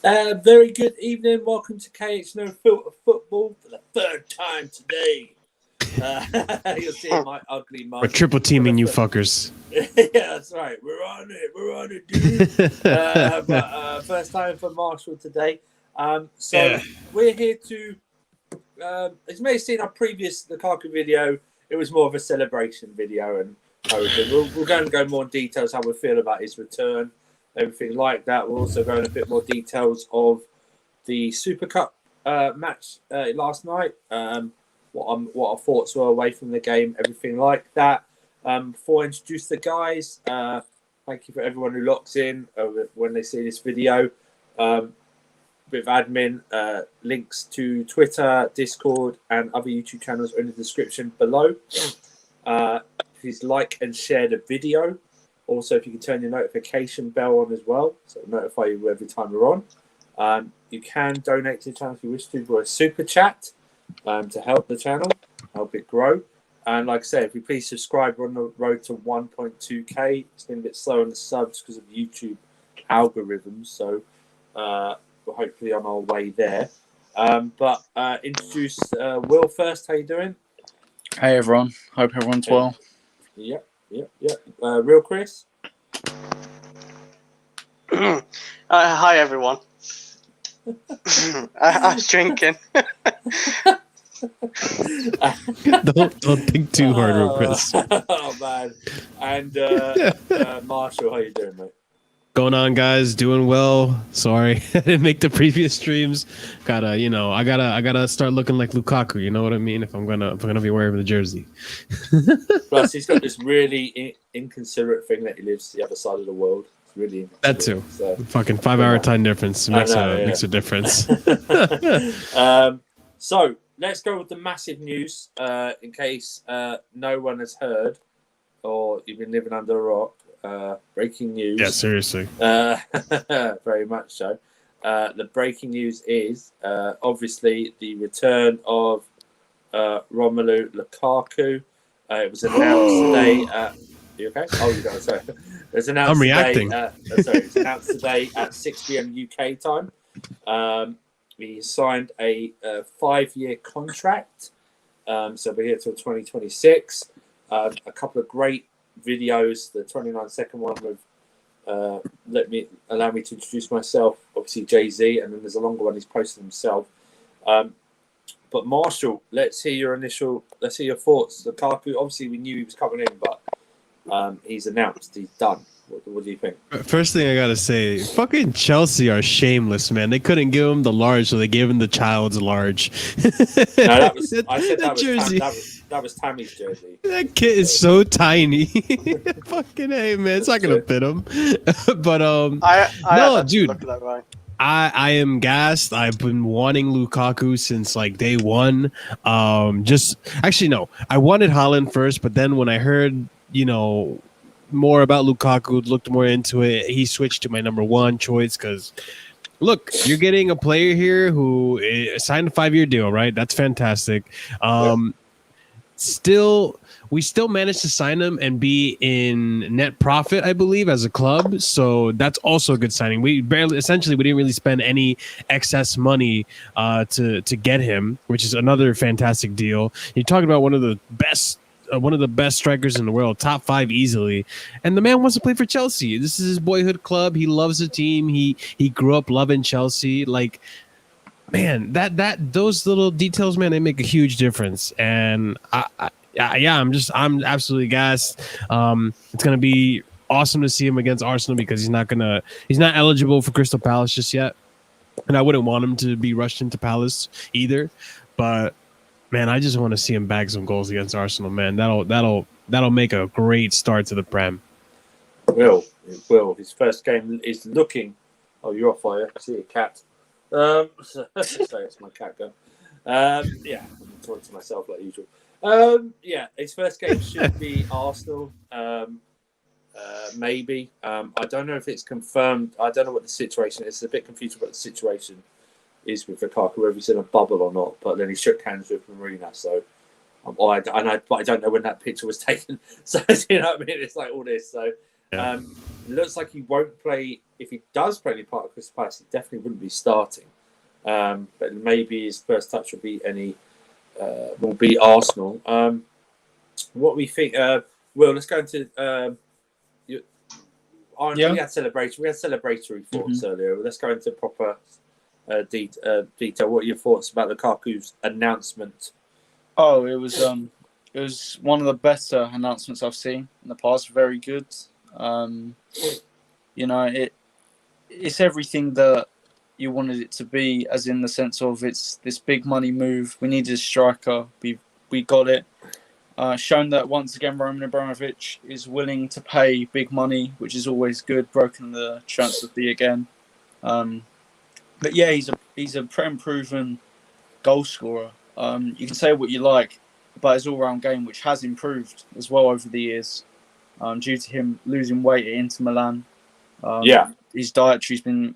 Very good evening. Welcome to KH No Filter Football for the third time today. You're seeing my ugly mug. We're triple teaming you fuckers. Yeah, that's right. We're on it, dude. First time for Marshall today. We're here to, as you may have seen our previous Lukaku video, it was more of a celebration video, and we're going to go more in details how we feel about his return, everything like that. We'll also go in a bit more details of the Super Cup match last night, what our thoughts were away from the game, everything like that. Before I introduce the guys, thank you for everyone who locks in when they see this video. With admin, links to Twitter, Discord, and other YouTube channels are in the description below. Please like and share the video. Also, if you can turn your notification bell on as well, so it'll notify you every time we're on. You can donate to the channel if you wish to for a super chat to help the channel, help it grow. And like I said, if you please subscribe, we're on the road to 1.2k. It's been a bit slow on the subs because of YouTube algorithms, so we're hopefully on our way there. Introduce Will first. How you doing? Hey everyone. Hope everyone's well. Yep. Real Chris. Hi everyone. I was drinking. Don't think too hard, Real Chris. Oh man. And Marshall, how you doing, mate? Going on, guys? Doing well. Sorry, I didn't make the previous streams. I gotta start looking like Lukaku. You know what I mean? If I'm gonna be wearing the jersey. Plus, he's got this really inconsiderate thing that he lives the other side of the world. It's really that too. So, fucking 5-hour time difference makes a difference. So let's go with the massive news. In case no one has heard, or you've been living under a rock. Breaking news. Yeah, seriously. Very much so. The breaking news is obviously the return of Romelu Lukaku. It was announced today. You okay? Oh, you got sorry. It was announced. I'm reacting. It was announced today at 6 p.m. UK time. He signed a 5-year contract. So we're here till 2026. A couple of great videos. The 29-second one with allow me to introduce myself, obviously Jay-Z, and then there's a longer one he's posted himself. But Marshall, let's hear your thoughts. Lukaku, obviously we knew he was coming in, but he's announced, he's done. What do you think? First thing I gotta say, fucking Chelsea are shameless, man. They couldn't give him the large, so they gave him the child's large. No, that was Tammy's jersey. That kid is so tiny. Fucking hey, man, it's not gonna fit him. But no, dude. I am gassed. I've been wanting Lukaku since like day one. I wanted Haaland first, but then when I heard, more about Lukaku, looked more into it, he switched to my number one choice because, look, you're getting a player here who signed a 5-year deal, right? That's fantastic. We still managed to sign him and be in net profit, I believe, as a club. So that's also a good signing. We didn't really spend any excess money to get him, which is another fantastic deal. You're talking about one of the best strikers in the world, top 5 easily, and the man wants to play for Chelsea. This is his boyhood club. He loves the team. He grew up loving Chelsea. Like, man, those little details, man, they make a huge difference. And I'm absolutely gassed. It's gonna be awesome to see him against Arsenal because he's not eligible for Crystal Palace just yet, and I wouldn't want him to be rushed into Palace either. But man, I just want to see him bag some goals against Arsenal, man. That'll make a great start to the Prem. It will. His first game is looking. Oh, you're off fire. I see a cat. Sorry, it's my cat gun. I'm talking to myself like usual. His first game should be Arsenal. Maybe. I don't know if it's confirmed. I don't know what the situation is. It's a bit confusing what the situation is with Lukaku, whether he's in a bubble or not. But then he shook hands with Marina, so but I don't know when that picture was taken. So you know what I mean? It's like all this. So It looks like he won't play. If he does play any part of Crystal Palace, he definitely wouldn't be starting. But maybe his first touch will be Arsenal. What we think? Will, let's go into. We had celebratory thoughts earlier. Let's go into proper detail. What are your thoughts about Lukaku's announcement? Oh, it was one of the better announcements I've seen in the past. Very good. It's everything that you wanted it to be, as in the sense of it's this big money move. We needed a striker. We got it. Shown that once again Roman Abramovich is willing to pay big money, which is always good. Broken the transfer fee again. But yeah, he's a proven goal scorer. You can say what you like about his all-round game, which has improved as well over the years, due to him losing weight at Inter Milan. His dietary's been.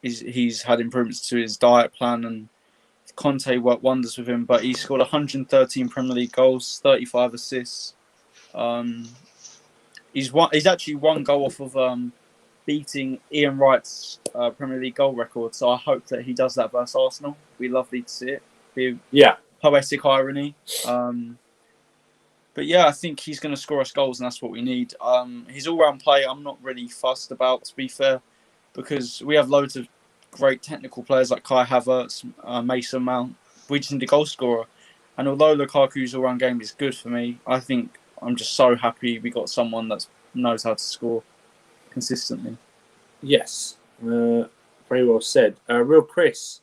He's had improvements to his diet plan, and Kante worked wonders with him. But he scored 113 Premier League goals, 35 assists. He's actually one goal off of beating Ian Wright's Premier League goal record. So I hope that he does that versus Arsenal. It'd be lovely to see it. Poetic irony. But yeah, I think he's going to score us goals, and that's what we need. His all-round play, I'm not really fussed about, to be fair, because we have loads of great technical players like Kai Havertz, Mason Mount. We just need a goal scorer. And although Lukaku's all-round game is good for me, I think I'm just so happy we got someone that knows how to score consistently. Yes, very well said. Real Chris.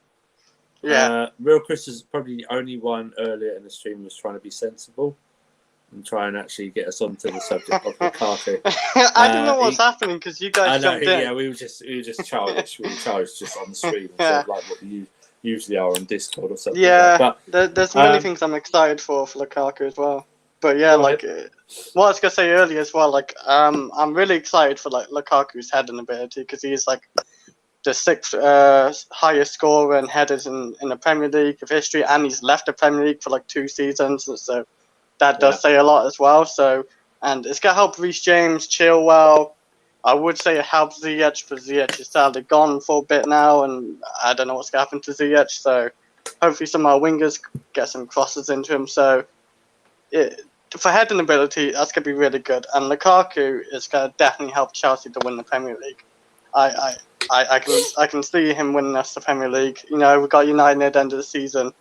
Real Chris is probably the only one earlier in the stream who was trying to be sensible and try and actually get us onto the subject of Lukaku. I didn't know what's happening because you guys jumped in. Yeah, we were just childish. We were childish just on the stream instead of like what we usually are on Discord or something. Yeah, there's many things I'm excited for Lukaku as well. But yeah, what I was gonna say earlier as well, I'm really excited for Lukaku's heading ability because he is the sixth highest scorer and headers in the Premier League of history, and he's left the Premier League for 2 seasons, so that does say a lot as well. So, and it's gonna help Reece James, Chilwell. I would say it helps Ziyech, but Ziyech is sadly gone for a bit now, and I don't know what's gonna happen to Ziyech. So, hopefully some of our wingers get some crosses into him. So, for heading ability, that's gonna be really good. And Lukaku is gonna definitely help Chelsea to win the Premier League. I can see him winning us the Premier League. You know, we got United at the end of the season.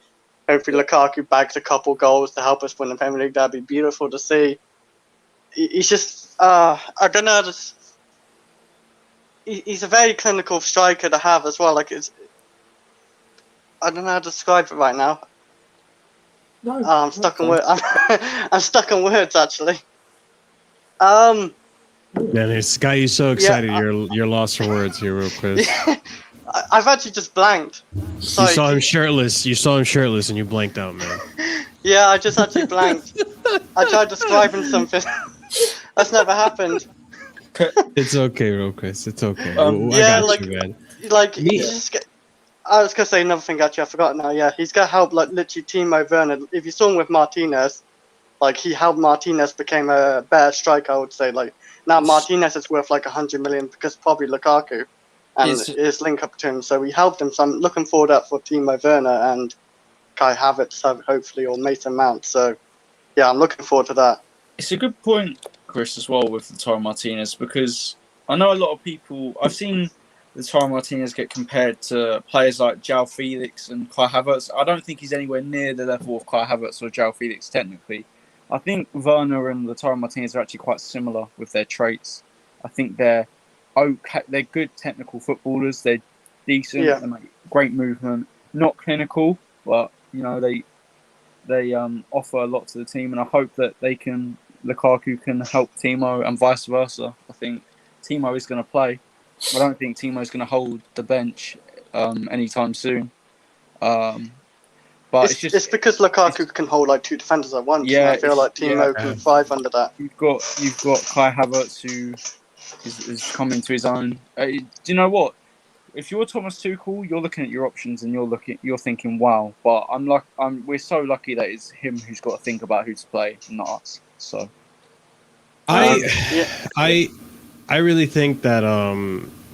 Hopefully Lukaku bags a couple goals to help us win the Premier League. That'd be beautiful to see. He's just, I don't know. He's a very clinical striker to have as well. I don't know how to describe it right now. No, I'm stuck on words. I'm stuck on words actually. Man, it's got you so excited. You're lost for words here, real quick. I've actually just blanked. Sorry. You saw him shirtless. You saw him shirtless, and you blanked out, man. Yeah, I just actually blanked. I tried describing something. That's never happened. It's okay, real Chris. It's okay. Yeah, I got you, man. I was gonna say another thing. Actually, I forgot now. Yeah, he's gonna help literally Timo Werner. If you saw him with Martinez, he helped Martinez become a better striker. I would say now Martinez is worth 100 million because probably Lukaku and his link up to him. So we helped him. So I'm looking forward to that for Timo Werner and Kai Havertz, hopefully, or Mason Mount. So yeah, I'm looking forward to that. It's a good point, Chris, as well with Lautaro Martinez, because I know a lot of people. I've seen Lautaro Martinez get compared to players like João Felix and Kai Havertz. I don't think he's anywhere near the level of Kai Havertz or João Felix technically. I think Werner and Lautaro Martinez are actually quite similar with their traits. I think they're okay. They're good technical footballers. They're decent. Yeah. They make great movement. Not clinical, but they offer a lot to the team, and I hope that Lukaku can help Timo and vice versa. I think Timo is going to play. I don't think Timo is going to hold the bench anytime soon. But it's because Lukaku can hold 2 defenders at once. Yeah, and I feel like Timo can thrive under that. You've got Kai Havertz who is coming to his own. Do you know what? If you're Thomas Tuchel, you're looking at your options and you're thinking, wow. But we're so lucky that it's him who's got to think about who to play, not us. So, I I really think that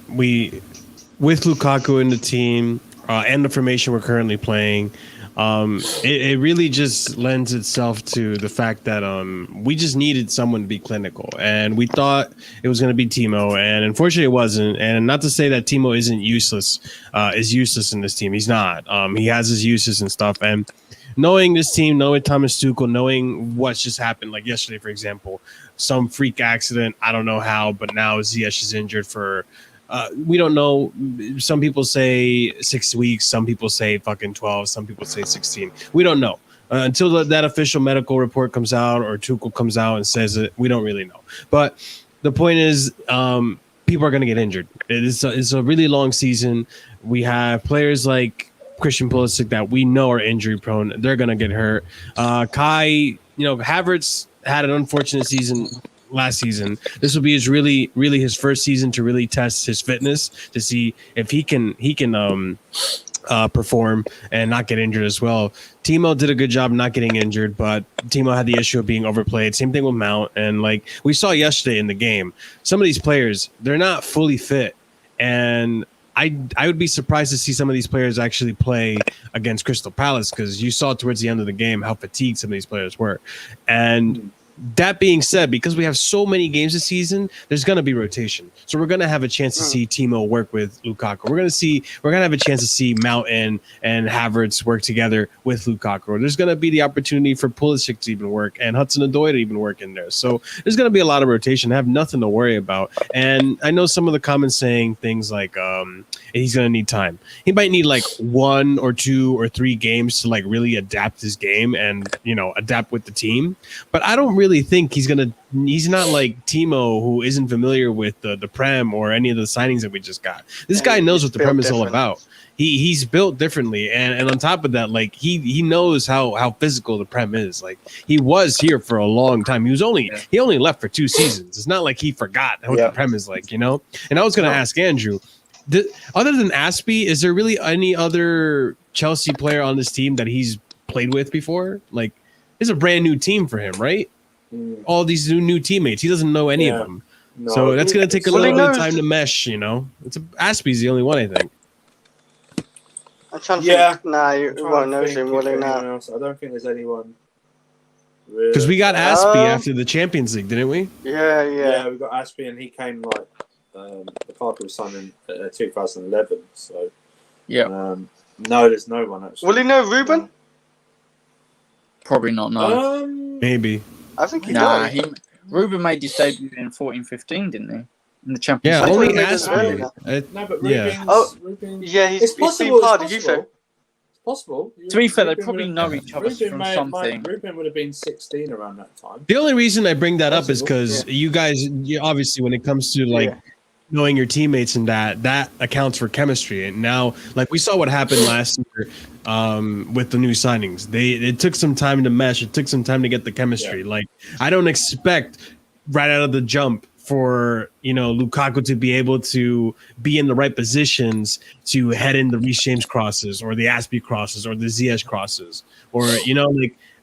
we, with Lukaku in the team and the formation we're currently playing, it really just lends itself to the fact that we just needed someone to be clinical, and we thought it was going to be Timo, and unfortunately it wasn't. And not to say that Timo is useless in this team. He's not. He has his uses and stuff. And knowing this team, knowing Thomas Tuchel, knowing what's just happened, like yesterday, for example, some freak accident, I don't know how, but now Ziyech is injured for. We don't know. Some people say 6 weeks. Some people say fucking 12. Some people say 16. We don't know until that official medical report comes out or Tuchel comes out and says it. We don't really know. But the point is, people are going to get injured. It's a really long season. We have players like Christian Pulisic that we know are injury prone. They're going to get hurt. Havertz had an unfortunate season last season. This will be his first season to really test his fitness to see if he can perform and not get injured as well. Timo did a good job not getting injured, but Timo had the issue of being overplayed. Same thing with Mount. And like we saw yesterday in the game, some of these players, they're not fully fit. And I would be surprised to see some of these players actually play against Crystal Palace, because you saw towards the end of the game how fatigued some of these players were. And that being said, because we have so many games this season, there's going to be rotation. So we're going to have a chance to see Timo work with Lukaku. We're going to have a chance to see Mount and Havertz work together with Lukaku. There's going to be the opportunity for Pulisic to even work and Hudson-Odoi to even work in there. So there's going to be a lot of rotation. I have nothing to worry about. And I know some of the comments saying things like he's going to need time. He might need like 1 or 2 or 3 games to like really adapt his game and, adapt with the team. But I don't really think he's not like Timo, who isn't familiar with the Prem or any of the signings that we just got. This guy knows what the Prem is all about. He's built differently, and on top of that, like he knows how physical the Prem is. Like he was here for a long time. He only left for 2 seasons. It's not like he forgot what the Prem is like, And I was gonna ask Andrew, other than Aspie, is there really any other Chelsea player on this team that he's played with before? Like, it's a brand new team for him, right? All these new teammates. He doesn't know any of them. No, so that's going to take a little bit of time to mesh, Aspie's the only one, I think. I'm trying to think. Nah, you won't know him, will you? I don't think there's anyone. Because we got Aspie after the Champions League, didn't we? Yeah. Yeah, we got Aspie, and he came like the Parker was signed in 2011. So no, there's no one actually. Will he know Ruben? Probably not. No. Maybe. I think he does. Ruben made his debut in 14-15, didn't he? In the Champions League. Yeah, only Aspie. No, but Ruben's... he's been part of you. It's possible. To be fair, they probably know each other from something. Ruben would have been 16 around that time. The only reason I bring that up is because you guys, obviously, when it comes to knowing your teammates and that accounts for chemistry. And now, like we saw what happened last year with the new signings. It took some time to mesh. It took some time to get the chemistry. Like I don't expect right out of the jump for Lukaku to be able to be in the right positions to head in the Reece James crosses or the Aspie crosses or the Ziyech crosses, or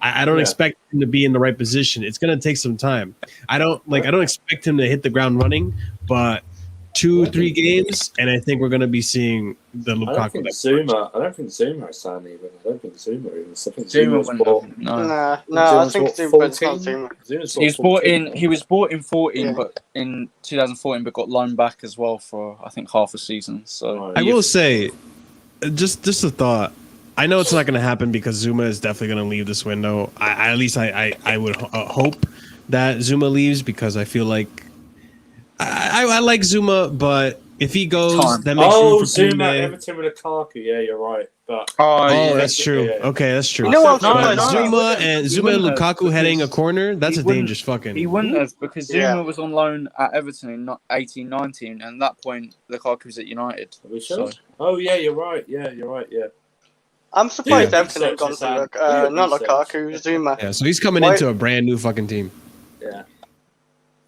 I don't expect him to be in the right position. It's gonna take some time. I don't expect him to hit the ground running, but 2-3 games, and I think we're going to be seeing the Lukaku. I don't think Zuma is signed even. I don't think Zuma even. I think Zuma was bought. No, I think Zuma's not Zuma. He was bought in 14, but in 2014, but got loaned back as well for I think half a season. So I will say, just a thought. I know it's not going to happen because Zuma is definitely going to leave this window. I would hope that Zuma leaves, because I feel like. I like Zuma, but if he goes, that makes room for Zuma, Everton with Lukaku. Yeah, you're right. But that's true. Yeah. Okay, that's true. Zuma and Lukaku heading a corner. That's a dangerous fucking. He wouldn't have, because Zuma was on loan at Everton in 18-19, and at that point Lukaku was at United. Are we sure? Oh yeah, you're right. Yeah, you're right. Yeah. I'm surprised Everton had gone for not Lukaku, Zuma. Yeah, so he's coming into a brand new fucking team. Yeah.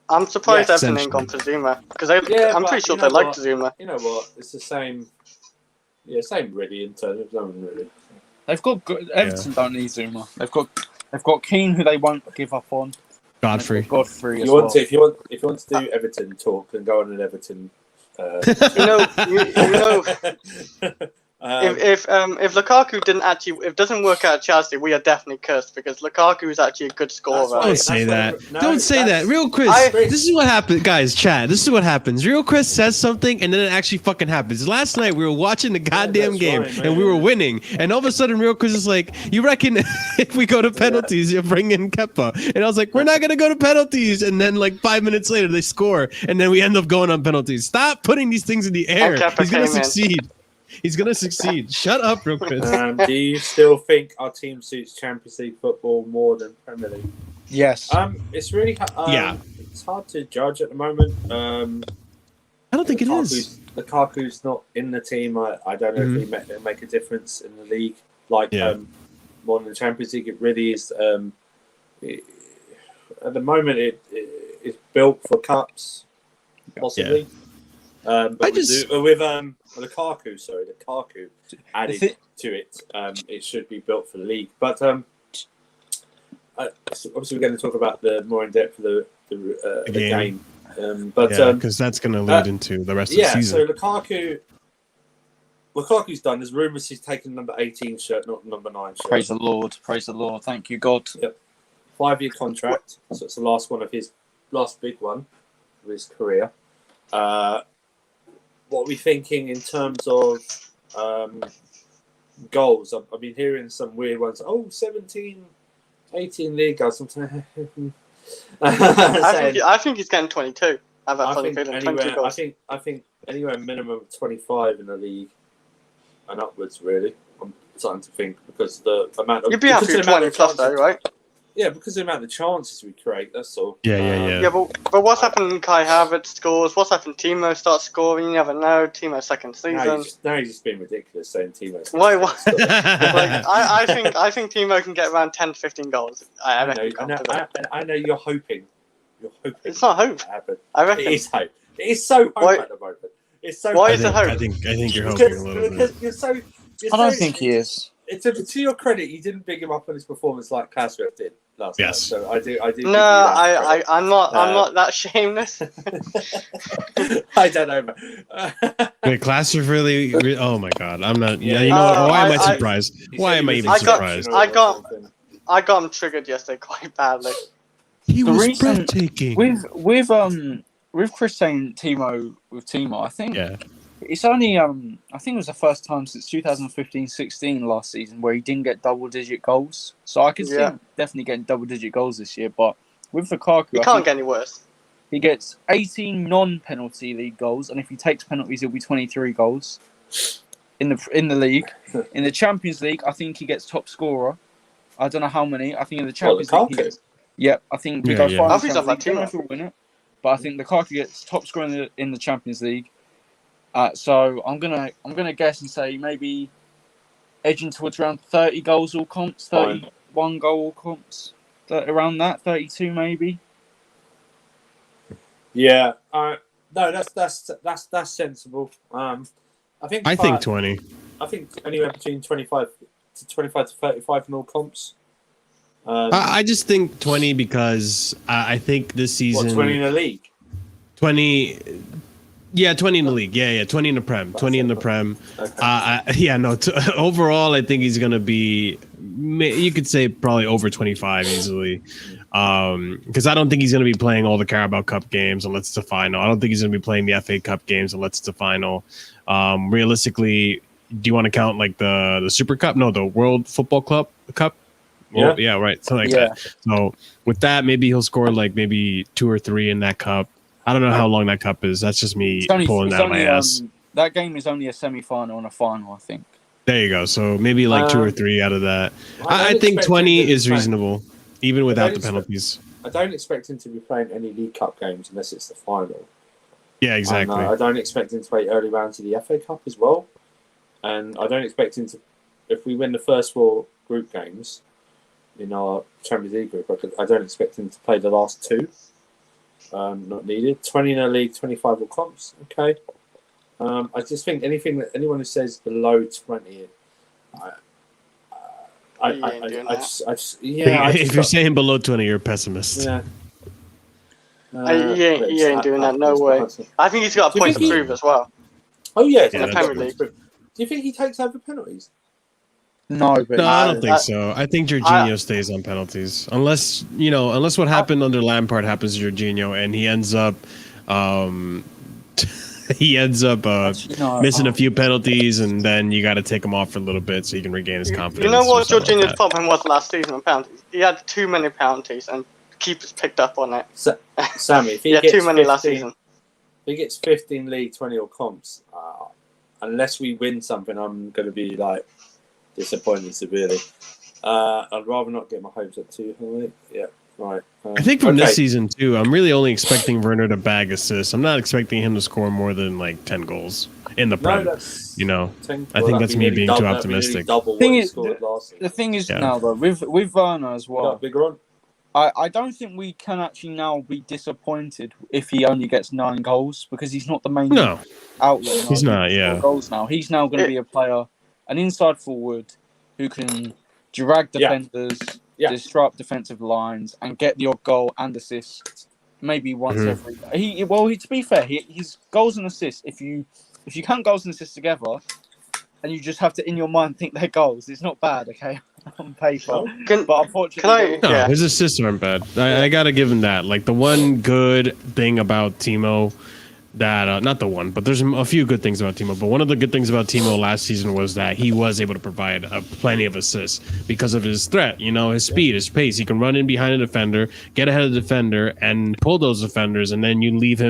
I'm surprised Everton ain't gone for Zuma, because I'm pretty sure they liked Zuma. You know what? It's the same. Yeah, same really in terms of no one really. They've got good. Everton don't need Zuma. They've got Keane, who they won't give up on. Godfrey. Godfrey If as you want well. to, if you want to do Everton talk, then go on an Everton. You know, if Lukaku if doesn't work out at Chelsea, we are definitely cursed because Lukaku is actually a good scorer. why- Don't say that. Don't say that. Real Chris, I- this is what happens, guys. Chat. This is what happens. Real Chris says something, and then it actually fucking happens. Last night we were watching the goddamn that's game, right, man. and we were winning, and all of a sudden, Real Chris is like, "You reckon if we go to penalties, you'll bring in Kepa?" And I was like, "We're not gonna go to penalties." And then like 5 minutes later, they score, and then we end up going on penalties. Stop putting these things in the air. Kepa He's gonna came in. succeed. He's gonna succeed. Shut up, Real Chris. Do you still think our team suits Champions League football more than Premier League? Yes. It's really Yeah. It's hard to judge at the moment. I don't think it is. Lukaku's not in the team. I don't know if he make a difference in the league. Like more than the Champions League, it really is. At the moment, it's built for cups, possibly. But with Lukaku added to it, it should be built for the league. But obviously, we're going to talk about more in depth the game. Because that's going to lead into the rest of the season. So Lukaku's done. There's rumours he's taken number 18 shirt, not number 9 shirt. Praise the Lord. Praise the Lord. Thank you, God. Yep. 5-year contract. So it's the last big one of his career. What are we thinking in terms of goals? I've been hearing some weird ones. 17, 18 league goals. I think he's getting 22. I think anywhere minimum of 25 in the league and upwards, really. I'm starting to think because the amount of... You'd be happy with 20 plus though, right? Yeah, because the amount of chances we create, that's all. Yeah, but what's happened when Kai Havertz scores? What's happened when Timo starts scoring? You never know. Timo's second season. Now you're just being ridiculous saying Timo. Why? I think Timo can get around 10 to 15 goals. I know you're hoping. It's not hope. I reckon. It is hope. It is so hope at the moment. It's so. Why is it hope? I think you're hoping a little bit. I don't think he is. To your credit, you didn't big him up on his performance like Kasriev did last night. So I do. No, I'm not that shameless. I don't know. Wait, Kasriev really? Oh my God, I'm not. Yeah, you know what? Why am I surprised? Why am I even surprised? I got him triggered yesterday quite badly. He was breathtaking. With Chris saying Timo, I think it's only I think it was the first time since 2015-16 last season where he didn't get double-digit goals. So I could see him definitely getting double-digit goals this year. But with Lukaku, he can't get any worse. He gets 18 non-penalty league goals, and if he takes penalties, it'll be 23 goals in the league. In the Champions League, I think he gets top scorer. I don't know how many. I think in the Champions League, I think we go far. I think he'll win it. But I think Lukaku gets top scorer in the Champions League. So I'm gonna guess and say maybe edging towards around 30 goals all comps, 31 goal all comps, around that, 32 maybe. Yeah. No, that's sensible. I think 20. I think anywhere between 25 to 35 in all comps. I just think 20 because I think this season... 20 in the league? 20... Yeah, 20 in the league. Yeah, 20 in the Prem. 20 in the Prem. Okay. Overall, I think he's going to be... You could say probably over 25 easily. Because I don't think he's going to be playing all the Carabao Cup games unless it's a final. I don't think he's going to be playing the FA Cup games unless it's a final. Realistically, do you want to count like the Super Cup? No, the World Football Club Cup? Well, yeah, right. Something like that. So with that, maybe he'll score like maybe 2 or 3 in that cup. I don't know how long that cup is. That's just me pulling that out of my ass. That game is only a semi-final and a final, I think. There you go. So maybe like 2 or 3 out of that. I think 20 is reasonable, even without the penalties. I don't expect him to be playing any League Cup games unless it's the final. Yeah, exactly. I don't expect him to play early rounds of the FA Cup as well. And I don't expect him to, if we win the first 4 group games in our Champions League group, I don't expect him to play the last 2. Not needed. 20 in a league, 25 all comps. Okay. I just think anyone who says below 20, if you're saying below 20, you're a pessimist. Yeah. He ain't doing that. No way. I think he's got a point to prove as well. Oh yeah, in the Premier League. Do you think he takes over penalties? No, but I don't think so. I think Jorginho stays on penalties, unless what happened under Lampard happens to Jorginho, and he ends up missing a few penalties, and then you got to take him off for a little bit so he can regain his confidence. You know what Jorginho's problem was last season on penalties? He had too many penalties, and keepers picked up on it. Sammy, if he had gets too many 15, last season. If he gets 15 league, 20 or comps, unless we win something, I'm going to be like disappointed severely. I'd rather not get my hopes up too high. Yeah, right. I think from this season too, I'm really only expecting Werner to bag assists. I'm not expecting him to score more than like 10 goals in the Prem. I think that's me being too optimistic. The thing is now though, with Werner as well. Bigger on. I don't think we can actually now be disappointed if he only gets 9 goals because he's not the main outlet. He's not. Yeah. Goals now. He's now going to be a player, an inside forward who can drag defenders, disrupt defensive lines, and get the odd goal and assist. Maybe once every. To be fair, his goals and assists. If you count goals and assists together, and you just have to in your mind think they're goals, it's not bad. Okay. On paper, but unfortunately, his assists aren't bad. I gotta give him that. Like the one good thing about Timo, that not the one, but there's a few good things about Timo. But one of the good things about Timo last season was that he was able to provide plenty of assists because of his threat. His speed, his pace. He can run in behind a defender, get ahead of the defender, and pull those defenders, and then you leave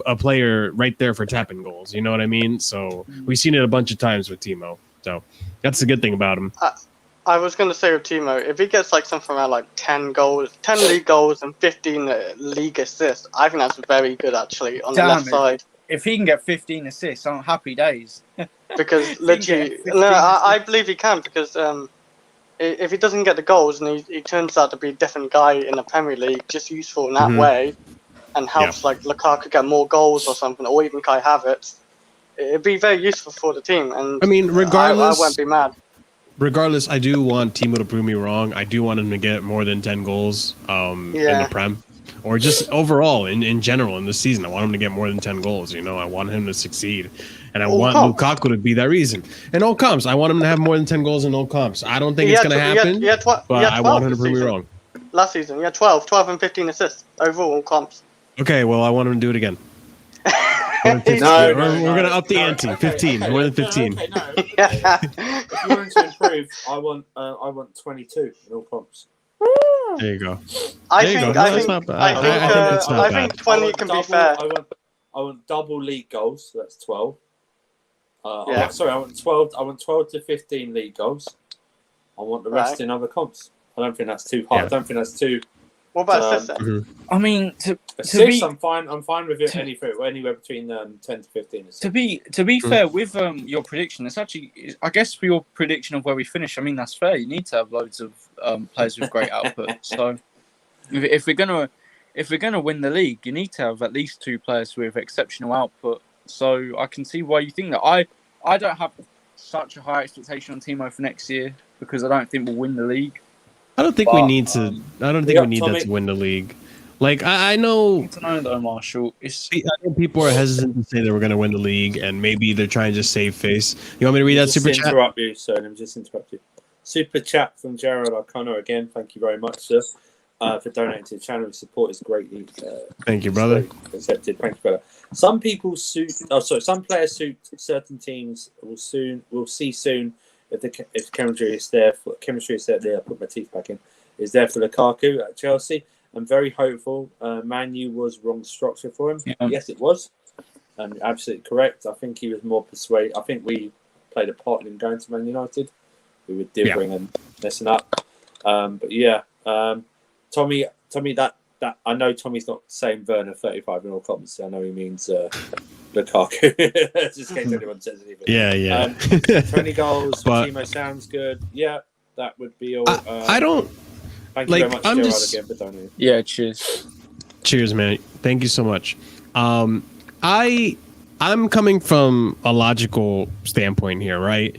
a player right there for tapping goals. You know what I mean? So we've seen it a bunch of times with Timo. So that's the good thing about him. I was going to say with Timo, if he gets like something around like 10 league goals and 15 league assists, I think that's very good actually on the left side. If he can get 15 assists on happy days. Because literally, I believe he can because if he doesn't get the goals and he turns out to be a different guy in the Premier League, just useful in that way and helps like Lukaku get more goals or something, or even Kai Havertz, it'd be very useful for the team. And I mean, regardless, I won't be mad. Regardless, I do want Timo to prove me wrong. I do want him to get more than 10 goals in the Prem. Or just overall, in general, in the season. I want him to get more than 10 goals. I want him to succeed. And I want Lukaku to be that reason. In all comps, I want him to have more than 10 goals in all comps. I don't think it's going to happen, but I want him to prove me wrong. Last season, he had 12 and 15 assists overall all comps. Okay, well, I want him to do it again. We're going to up the ante. 15, more than 15. If you want to improve, I want 22 in all comps. There you go. I think 20 can be fair. I want double league goals, so that's 12. I want 12. I want 12 to 15 league goals. I want the rest in other comps. I don't think that's too hard. I don't think that's too. What about assists then? I mean, assists, I'm fine with it anywhere between 10 to 15. Assists. To be fair, with your prediction, it's actually, I guess, for your prediction of where we finish, I mean that's fair. You need to have loads of players with great output. So if we're gonna win the league, you need to have at least 2 players with exceptional output. So I can see why you think that. I don't have such a high expectation on Timo for next year because I don't think we'll win the league. I don't think we need to. I don't think we need that to win the league. Like I know. I don't know though, Marshall. I know people are hesitant to say that we're going to win the league, and maybe they're trying to just save face. You want me to read that super chat? Let me just interrupt you. Super chat from Gerald O'Connor again. Thank you very much, sir, for donating to the channel. Your support is greatly. Thank you, brother. Accepted. Thank you, brother. Some players suit certain teams. We'll see soon. If chemistry is there, I put my teeth back in. Is there for Lukaku at Chelsea? I'm very hopeful. Man U was wrong structure for him. Yeah. Yes, it was. Absolutely correct. I think he was more persuaded. I think we played a part in going to Man United. We were dithering and messing up. Tommy, that I know Tommy's not saying Werner 35 in all comments. I know he means Lukaku. Just in case anyone says anything. Yeah. 20 goals for Timo sounds good. Yeah, that would be all. I don't. Thank you very much, Gerard, again for donating. Yeah, cheers. Cheers, man. Thank you so much. I'm coming from a logical standpoint here, right?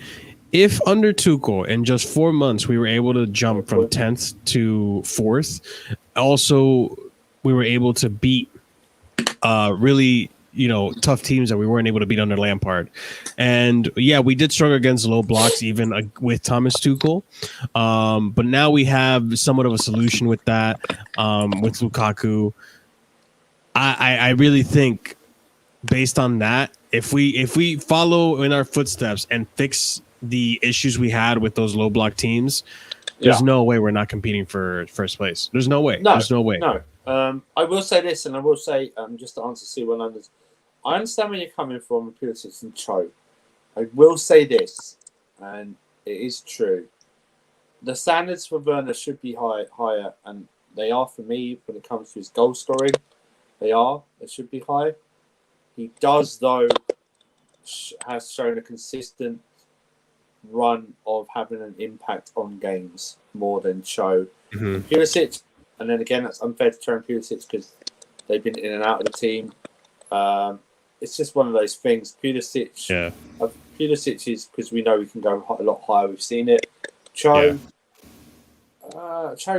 If under Tuchel in just 4 months we were able to jump from 10th to 4th, also we were able to beat really, tough teams that we weren't able to beat under Lampard. And yeah, we did struggle against low blocks even with Thomas Tuchel. But now we have somewhat of a solution with that, with Lukaku. I really think based on that, if we follow in our footsteps and fix the issues we had with those low block teams, there's no way we're not competing for first place. There's no way. There's no way. No. I will say this, and I will say, just to answer C100, I understand where you're coming from with Pulisic and Cho. I will say this, and it is true. The standards for Werner should be higher, and they are for me when it comes to his goal scoring. They should be high. He does, though, has shown a consistent run of having an impact on games more than Cho. Pulisic, and then again, that's unfair to turn Pulisic because they've been in and out of the team. It's just one of those things. Pulisic is because we know we can go a lot higher. We've seen it. Cho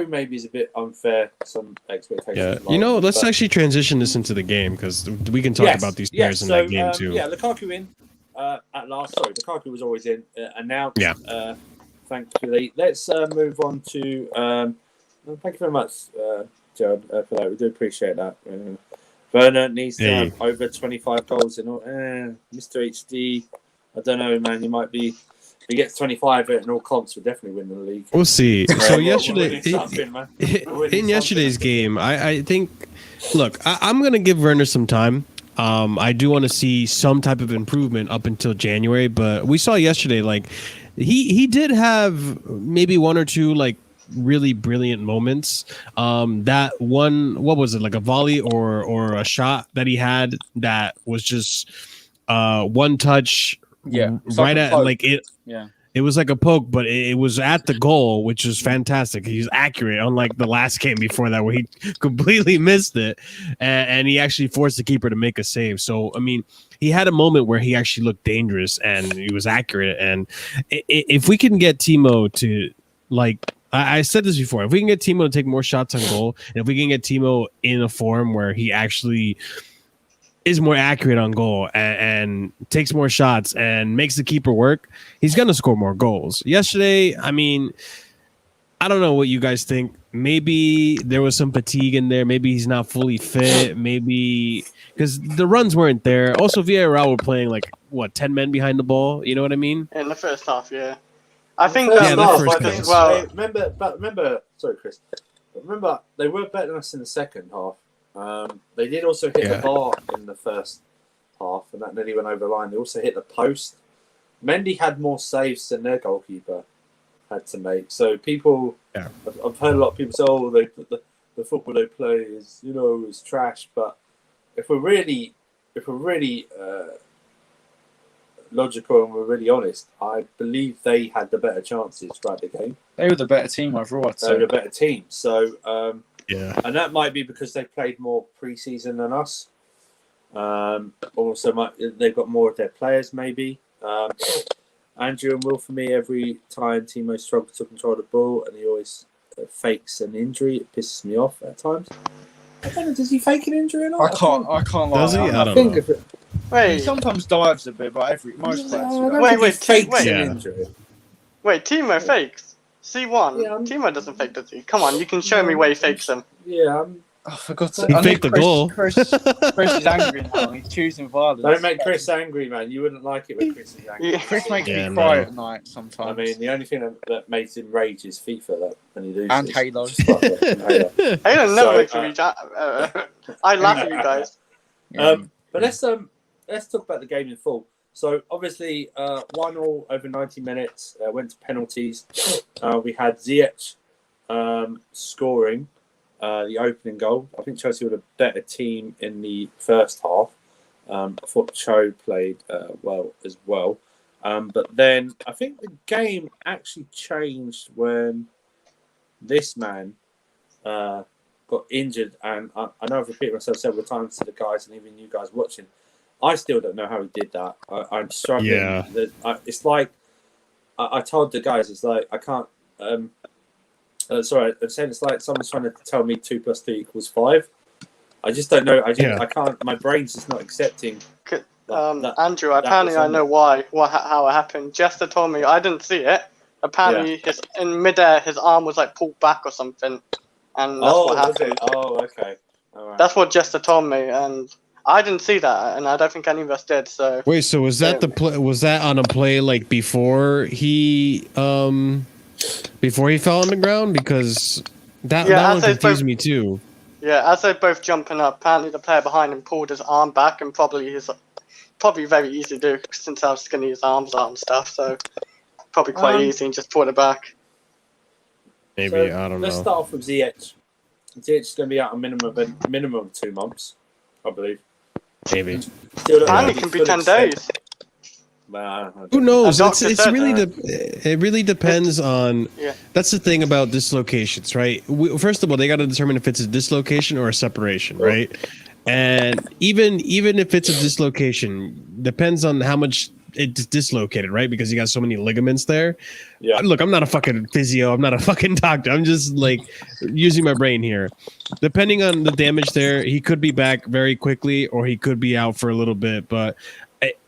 maybe is a bit unfair. Some expectations. Yeah. Let's actually transition this into the game because we can talk about these players in that game too. Yeah, Lukaku in at last. Sorry, Lukaku was always in. Announced. Yeah. Thankfully, let's move on to. Thank you very much, Gerald, for that. We do appreciate that. Werner needs to have over 25 goals in all. Mr. HD, I don't know, man. You might be. If he gets 25 in all comps, we'll definitely win the league. We'll see. So yesterday, in yesterday's game, I think. Look, I'm going to give Werner some time. I do want to see some type of improvement up until January, but we saw yesterday, like he did have maybe one or two like really brilliant moments. That one, what was it, like a volley or a shot that he had that was just one touch, right at like it. Yeah. It was like a poke, but it was at the goal, which was fantastic. He was accurate, unlike the last game before that where he completely missed it, and he actually forced the keeper to make a save. So, I mean, he had a moment where he actually looked dangerous and he was accurate. And if we can get Timo to, like, I said this before, if we can get Timo to take more shots on goal, and if we can get Timo in a form where he actually is more accurate on goal and takes more shots and makes the keeper work, he's going to score more goals. Yesterday, I mean, I don't know what you guys think. Maybe there was some fatigue in there. Maybe he's not fully fit. Maybe because the runs weren't there. Also, Villarreal were playing like, 10 men behind the ball? You know what I mean? In the first half, yeah. I think the first half as well. Remember, sorry, Chris. Remember, they were better than us in the second half. They did also hit the bar in the first half, and that nearly went over the line. They also hit the post. Mendy had more saves than their goalkeeper had to make. So people, I've heard a lot of people say, "Oh, the football they play is is trash." But if we're really logical and we're really honest, I believe they had the better chances throughout the game. They were the better team overall. They were the better team. So. And that might be because they played more pre-season than us. Also, they've got more of their players, maybe. Andrew and Will, for me, every time Timo struggles to control the ball and he always fakes an injury, it pisses me off at times. I don't know, does he fake an injury or not? I can't lie. Does he? I don't know. Wait, he sometimes dives a bit, but most players. Wait, Timo fakes? C1? Yeah, Timo doesn't fake, does he? Come on, you can show me where he fakes them. Yeah, I forgot to. He faked the goal. Chris is angry now. He's choosing violence. Don't make Chris angry, man. You wouldn't like it when Chris is angry. Chris makes me cry at night sometimes. I mean, the only thing that makes him rage is FIFA when he loses. And Halo. Halo never makes me rage. I laugh at you guys. But let's talk about the game in full. So, obviously, 1-1 over 90 minutes, went to penalties. We had Ziyech scoring the opening goal. I think Chelsea were a better team in the first half. I thought Cho played well as well. But then I think the game actually changed when this man got injured. And I know I've repeated myself several times to the guys and even you guys watching. I still don't know how he did that. I'm struggling. Yeah. It's like I told the guys. It's like I can't. Sorry, I'm saying it's like someone's trying to tell me 2 + 2 = 5. I just don't know. I Yeah. can't. My brain's just not accepting. Andrew, apparently I know how it happened. Jester told me, I didn't see it. Apparently, in midair, his arm was like pulled back or something, and that's what happened. Oh, okay. All right. That's what Jester told me, and I didn't see that, and I don't think any of us did. So Wait, so was that the play? Was that on a play like before he fell on the ground? Because that one confused me too. Yeah, as they're both jumping up, apparently the player behind him pulled his arm back, and probably very easy to do since how skinny his arms are and stuff. So probably quite easy and just pulled it back. Maybe So, I don't know. Let's start off with Ziyech. Ziyech is going to be out a minimum of 2 months, I believe. Maybe. Apparently, it can be 10 days. Who knows? Doctor It's said really that. it really depends on. Yeah. That's the thing about dislocations, right? First of all, they got to determine if it's a dislocation or a separation, right? And even if it's a dislocation, depends on how much it's dislocated, right? Because you got so many ligaments there. Yeah. Look, I'm not a fucking physio. I'm not a fucking doctor. I'm just like using my brain here. Depending on the damage there, he could be back very quickly, or he could be out for a little bit. But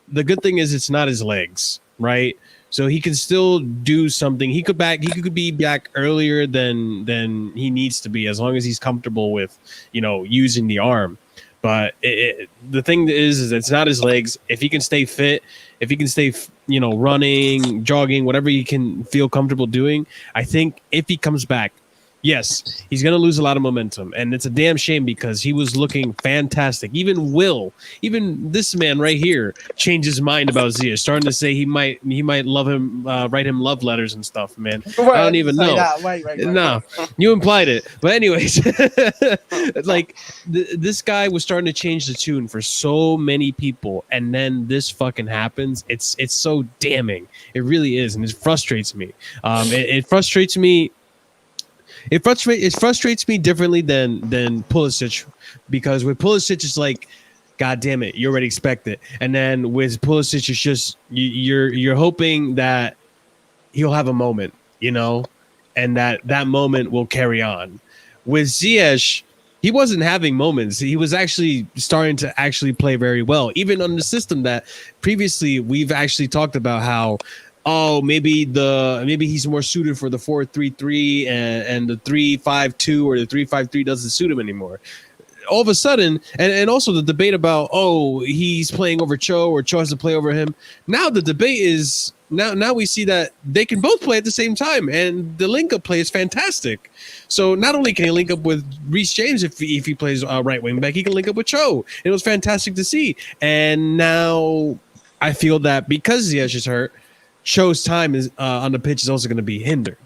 the good thing is it's not his legs, right? So he can still do something. He could be back earlier than he needs to be, as long as he's comfortable with, using the arm. But the thing is it's not his legs. If he can stay fit, if he can stay, running, jogging, whatever he can feel comfortable doing, I think if he comes back, yes, he's going to lose a lot of momentum. And it's a damn shame because he was looking fantastic. Even this man right here changed his mind about Ziyech, starting to say he might love him, write him love letters and stuff, man. I don't even know. Wait. No, you implied it. But anyways, like this guy was starting to change the tune for so many people. And then this fucking happens. It's so damning. It really is. And it frustrates me. It frustrates me. It frustrates me differently than Pulisic, because with Pulisic it's like, God damn it, you already expect it, and then with Pulisic it's just you're hoping that he'll have a moment, and that moment will carry on. With Ziyech, he wasn't having moments. He was actually starting to actually play very well, even on the system that previously we've actually talked about how. Oh, maybe he's more suited for the 4-3-3 and the 3-5-2 or the 3-5-3 doesn't suit him anymore. All of a sudden, and also the debate about he's playing over Cho or Cho has to play over him. Now the debate is now we see that they can both play at the same time, and the link up play is fantastic. So not only can he link up with Reece James if he plays right wing back, he can link up with Cho. It was fantastic to see, and now I feel that because Ziyech is hurt, Cho's time is on the pitch is also going to be hindered,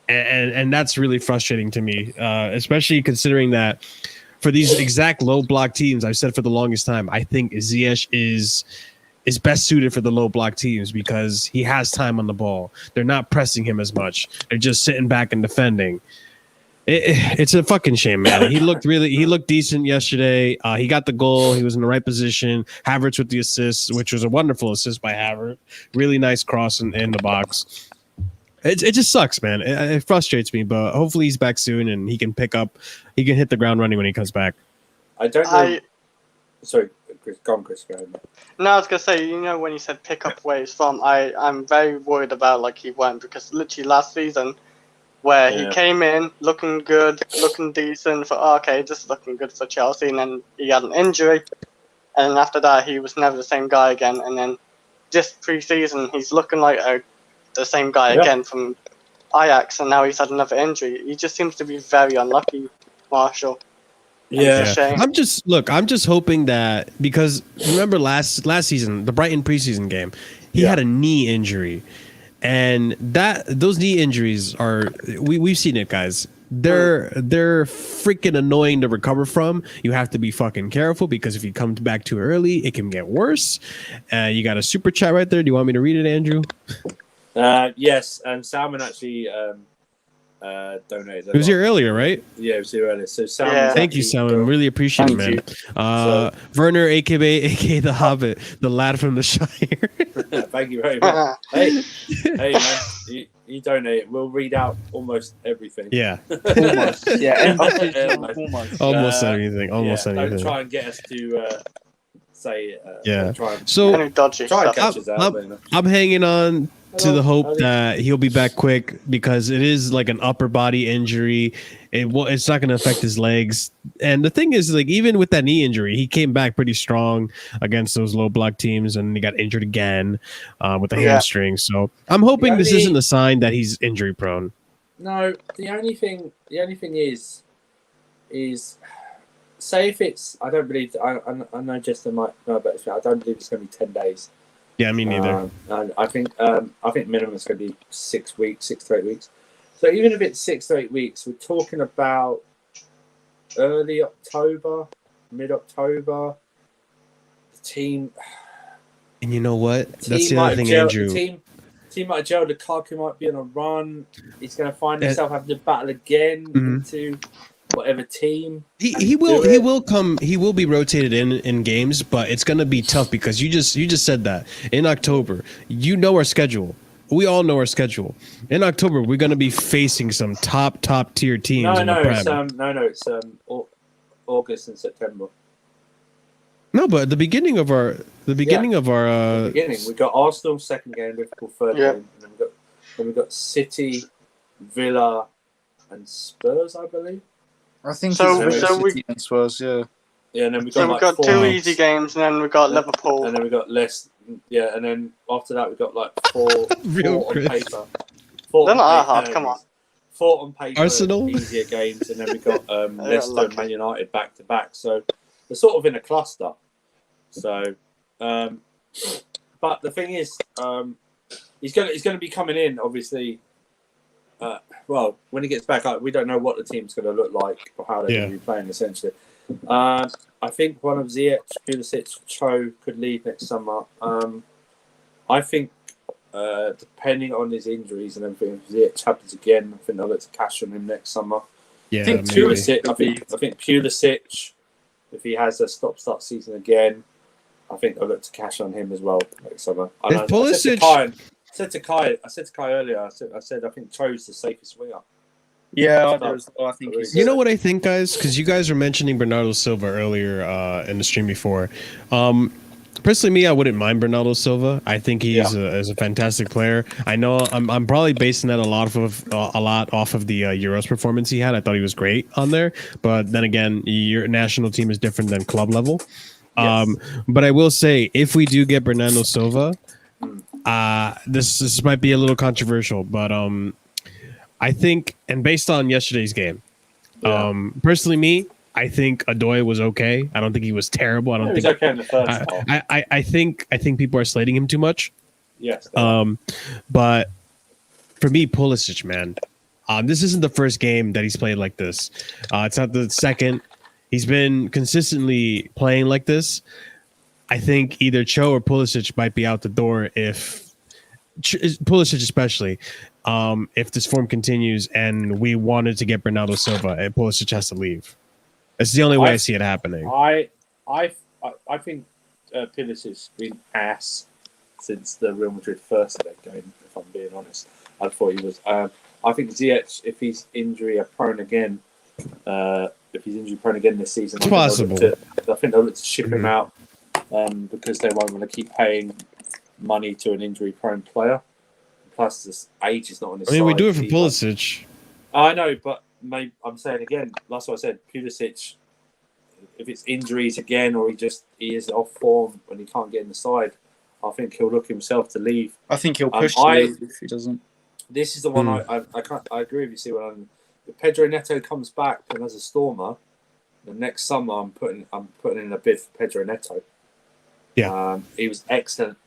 and that's really frustrating to me, especially considering that for these exact low block teams, I've said for the longest time, I think Ziyech is best suited for the low block teams because he has time on the ball. They're not pressing him as much; they're just sitting back and defending. It's a fucking shame, man. He looked decent yesterday. He got the goal. He was in the right position. Havertz with the assist, which was a wonderful assist by Havertz. Really nice cross in the box. It just sucks, man. It frustrates me, but hopefully he's back soon and he can hit the ground running when he comes back. I don't know. Sorry, Chris. Go on, Chris. Go ahead. No, I was gonna say, when you said pick up where he's from, I'm very worried about he went, because literally last season, where he came in looking good, looking decent, okay, this is looking good for Chelsea, and then he had an injury, and then after that he was never the same guy again, and then this pre-season he's looking like the same guy again from Ajax, and now he's had another injury. He just seems to be very unlucky, Marshall. Yeah, it's a shame. I'm just hoping that, because remember last season, the Brighton preseason game, he had a knee injury. And those knee injuries are we've seen it, guys. They're freaking annoying to recover from. You have to be fucking careful, because if you come back too early, it can get worse. You got a super chat right there. Do you want me to read it, Andrew? Yes, and Salmon actually donated. It was here earlier, right? Yeah, it was here earlier. So Salmon, thank you, Salmon. Really appreciate it, man. Werner, aka the Hobbit, the lad from the Shire. Thank you very much. Hey, man. You donate, we'll read out almost everything. Yeah. Almost. Yeah. Almost. Almost anything. Almost Don't anything. try and get us to say. Yeah. Try and, So Any dodgy try and stuff. catch us out. I'm hanging on to the hope Hello. that he'll be back quick because it is like an upper body injury. It's not going to affect his legs. And the thing is, like, even with that knee injury, he came back pretty strong against those low block teams, and he got injured again with the hamstring. So I'm hoping this isn't a sign that he's injury prone. No, the only thing is say if it's. I don't believe. I know Justin might know about this. I don't believe it's going to be 10 days. Yeah, me neither. And I think minimum is going to be 6 weeks, 6 to 8 weeks. So even if it's 6 to 8 weeks, we're talking about early October, mid-October. The team. And you know what? That's the other thing, Andrew. The team might gel. Lukaku might be on a run. He's going to find himself having to battle again into whatever team. He will be rotated in games, but it's going to be tough because you just said that in October. You know our schedule. We all know our schedule. In October, we're going to be facing some top tier teams. It's August and September. No, but at the beginning of our we got Arsenal second game, Liverpool third game, and then we got City, Villa, and Spurs, I believe. I think so. City and Spurs, yeah. Yeah, and then we got two easy games, and then we got Liverpool, and then we got less. Yeah, and then after that we got like four on paper. They're not hard. Come on. 4 on paper. Arsenal, easier games, and then we got Leicester and Man United back to back. So we're sort of in a cluster. So, but the thing is, he's going to be coming in. Obviously, well, when he gets back, we don't know what the team's going to look like or how they're going to be playing. Essentially, I think one of Ziyech, Pulisic, Cho could leave next summer. I think, depending on his injuries and everything, if Ziyech happens again, I think they'll look to cash on him next summer. Yeah, I think Pulisic. I think Pulisic, if he has a stop-start season again, I think they'll look to cash on him as well next summer. I said to Kai earlier. I said I think Cho's the safest winger. Yeah, I think he's. You know what I think, guys? Because you guys were mentioning Bernardo Silva earlier in the stream before. Personally, me, I wouldn't mind Bernardo Silva. I think he's a fantastic player. I know I'm probably basing that a lot off of the Euros performance he had. I thought he was great on there, but then again, your national team is different than club level. Yes. But I will say, if we do get Bernardo Silva, this might be a little controversial, but I think, and based on yesterday's game, personally, me, I think Adoy was okay. I don't think he was terrible. I don't think he was okay in the first half. I think people are slating him too much. Yes. But for me, Pulisic, man, this isn't the first game that he's played like this. It's not the second. He's been consistently playing like this. I think either Cho or Pulisic might be out the door if Pulisic especially. If this form continues and we wanted to get Bernardo Silva, and Pulisic has to leave. It's the only way I see it happening. I think Pulisic's been ass since the Real Madrid first leg game, if I'm being honest. I thought he was. I think Ziyech, if he's injury prone again this season, it's possible. I think they'll look to ship him out because they won't want to keep paying money to an injury prone player. Plus, this age is not on his side. We do it for Pulisic. I know, but I'm saying again, that's what I said. Pulisic, if it's injuries again or he is off form when he can't get in the side, I think he'll look himself to leave. I think he'll push to leave if he doesn't. This is the one I agree with you. See, if Pedro Neto comes back and as a stormer, the next summer I'm putting in a bid for Pedro Neto. Yeah, he was excellent.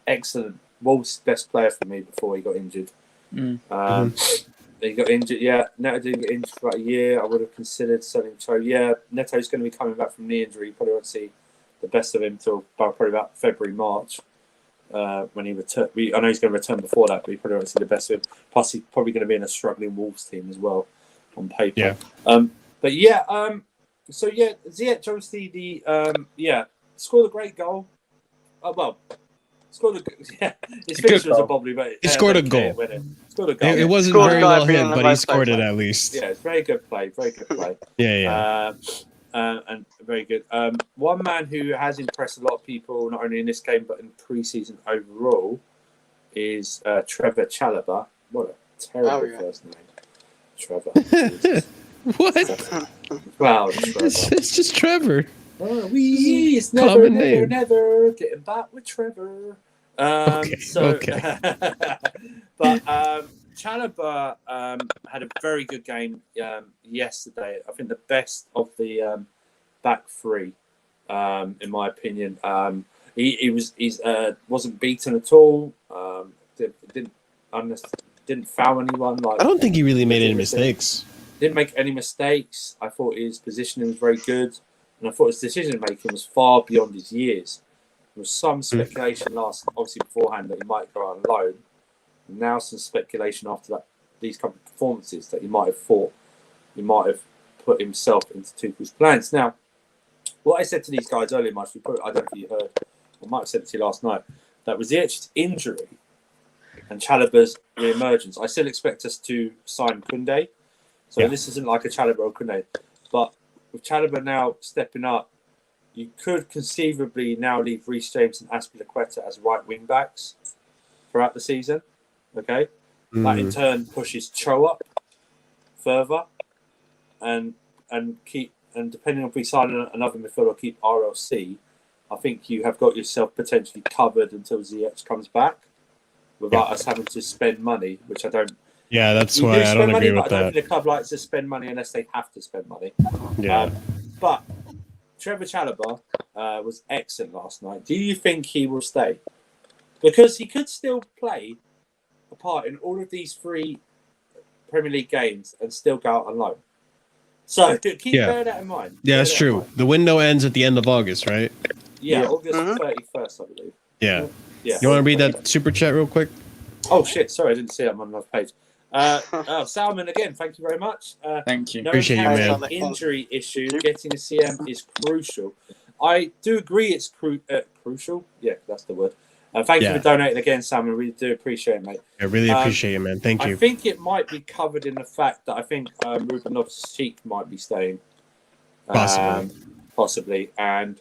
Wolves' best player for me before he got injured. He got injured. Yeah, Neto didn't get injured for about a year. I would have considered selling Cho. Yeah, Neto's going to be coming back from knee injury. You probably won't see the best of him till probably about February, March when he returns. I know he's going to return before that, but you probably won't see the best of him. Plus, he's probably going to be in a struggling Wolves team as well on paper. Yeah. But yeah. So yeah, Ziyech obviously scored a great goal. Well, Scored a yeah. His finish was a bobbly, but he scored a goal. Scored a goal. It wasn't Scored very a well guy hit, being but the he right scored place, it like. at least. Yeah, it's very good play. Very good play. Yeah. And very good. One man who has impressed a lot of people, not only in this game but in pre-season overall, is Trevoh Chalobah. What a terrible first name, Trevor. What? Wow, Trevor. It's just Trevor. Oh, it's never, Common never, name. never getting back with Trevor. Okay. But Chalobah had a very good game yesterday. I think the best of the back three, in my opinion. He wasn't beaten at all. Didn't foul anyone. Like I don't think he really made any mistakes. Didn't make any mistakes. I thought his positioning was very good, and I thought his decision making was far beyond his years. There was some speculation obviously beforehand that he might go on loan. And now some speculation after these couple of performances that he might have put himself into Tuchel's plans. Now, what I said to these guys earlier, Marsh, I don't know if you heard, I might have said it to you last night, that was Ziyech's injury and Chalobah's re-emergence. I still expect us to sign Kunde. So this isn't like a Chalobah or Kunde. But with Chalobah now stepping up, you could conceivably now leave Reece James and Aspilicueta as right wing backs throughout the season. Okay? That in turn pushes Cho up further and depending on if we sign another midfielder or keep RLC, I think you have got yourself potentially covered until Ziyech comes back without us having to spend money, which I don't. Yeah, that's why I don't agree with I don't that. think the club likes to spend money unless they have to spend money. Yeah. But Trevoh Chalobah was excellent last night. Do you think he will stay? Because he could still play a part in all of these 3 Premier League games and still go out on loan. So keep bear that in mind. Yeah, that's true. The window ends at the end of August, right? Yeah, August 31st, I believe. Yeah. Yeah. You want to read that super chat real quick? Oh, shit. Sorry, I didn't see it. I'm on another page. Salman, again, thank you very much. Thank you. Appreciate you, man. Injury issue, getting a CM is crucial. I do agree it's crucial. Yeah, that's the word. Thank you for donating again, Sam. I really do appreciate it, mate. I really appreciate it, man. Thank you. I think it might be covered in the fact that I think Ruben Loftus-Cheek might be staying. Possibly. And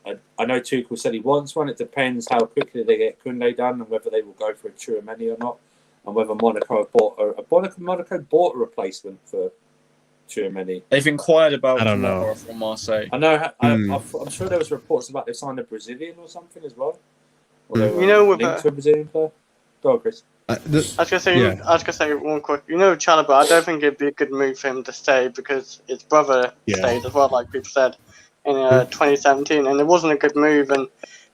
I know Tuchel said he wants one. It depends how quickly they get Kunde done and whether they will go for a Tchouaméni or not, and whether Monaco bought a replacement for Tchouaméni. They've inquired about I don't know. from Marseille. I know. I'm sure there was reports about they signed a Brazilian or something as well. Or they were You know, with linked to a Brazilian player. Go on, Chris. I was gonna say one quick. You know, Chalobah, I don't think it'd be a good move for him to stay because his brother stayed as well, like people said, in 2017, and it wasn't a good move. And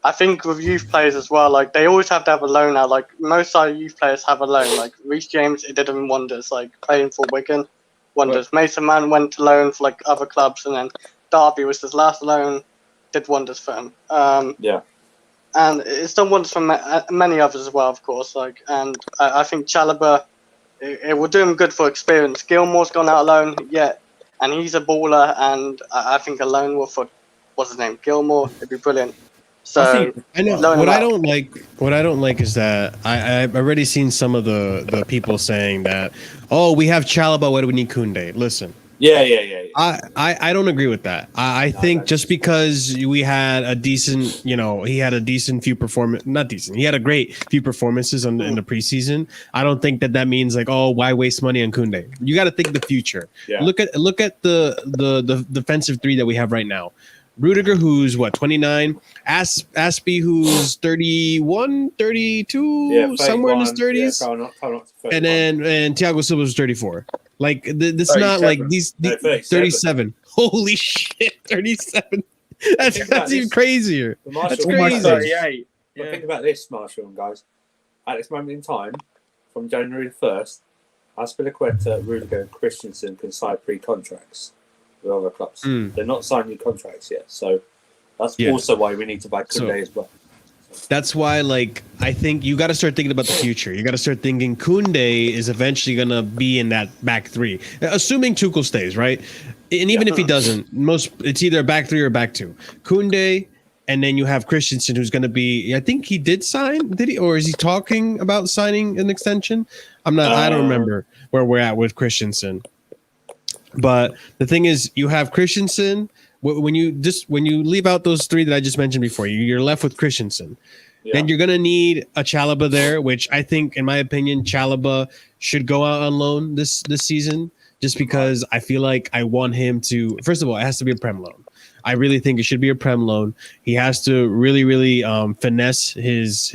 I think with youth players as well, like they always have to have a loan now. Like most of our youth players have a loan. Like Reece James, it did him wonders. Like playing for Wigan, wonders. Mason Mount went to loan for like other clubs, and then Derby was his last loan, did wonders for him. And it's done wonders for many others as well, of course. Like, and I think Chalobah, it will do him good for experience. Gilmore's gone out alone, and he's a baller. And I think a loan will for what's his name, Gilmore. It'd be brilliant. So I know what I don't like is that I've already seen some of the people saying that, oh, we have Chalobah, why do we need Kunde? Listen. Yeah. I don't agree with that. I think just because we had a decent, he had a decent few not decent. He had a great few performances in the preseason. I don't think that means like, oh, why waste money on Kunde? You got to think the future. Yeah. Look at the defensive 3 that we have right now. Rudiger, who's 29, Aspie, who's 31, 32, somewhere in his 30s, and Thiago Silva's 34. Like this, not like these 37. Holy shit, 37. That's even crazier. That's crazy. 38. But think about this, Marshall and guys. At this moment in time, from January the 1st, Aspilicueta, Rudiger, and Christensen can sign pre-contracts with other clubs. They're not signing contracts yet, so that's also why we need to buy Kunde as well. That's why, I think you got to start thinking about the future. You got to start thinking Kunde is eventually going to be in that back 3, assuming Tuchel stays, right? And even if he doesn't, it's either a back 3 or back 2. Kunde And then you have Christensen, who's going to be, I think he did sign, did he? Or is he talking about signing an extension? I don't remember where we're at with Christensen. But the thing is, you have Christensen. When you leave out those three that I just mentioned before, you're left with Christensen. Yeah. Then you're going to need a Chalobah there, which I think, in my opinion, Chalobah should go out on loan this season, just because I feel like I want him to, first of all, it has to be a Prem loan. I really think it should be a Prem loan. He has to really, really finesse his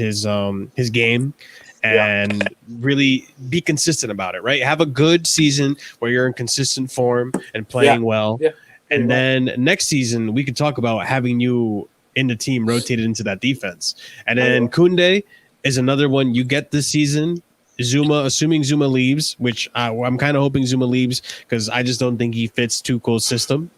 game and really be consistent about it, right? Have a good season where you're in consistent form and playing well. Yeah. And then next season, we could talk about having you in the team rotated into that defense. And then Koundé is another one you get this season. Zuma, assuming Zuma leaves, which I'm kind of hoping Zuma leaves because I just don't think he fits Tuchel's system.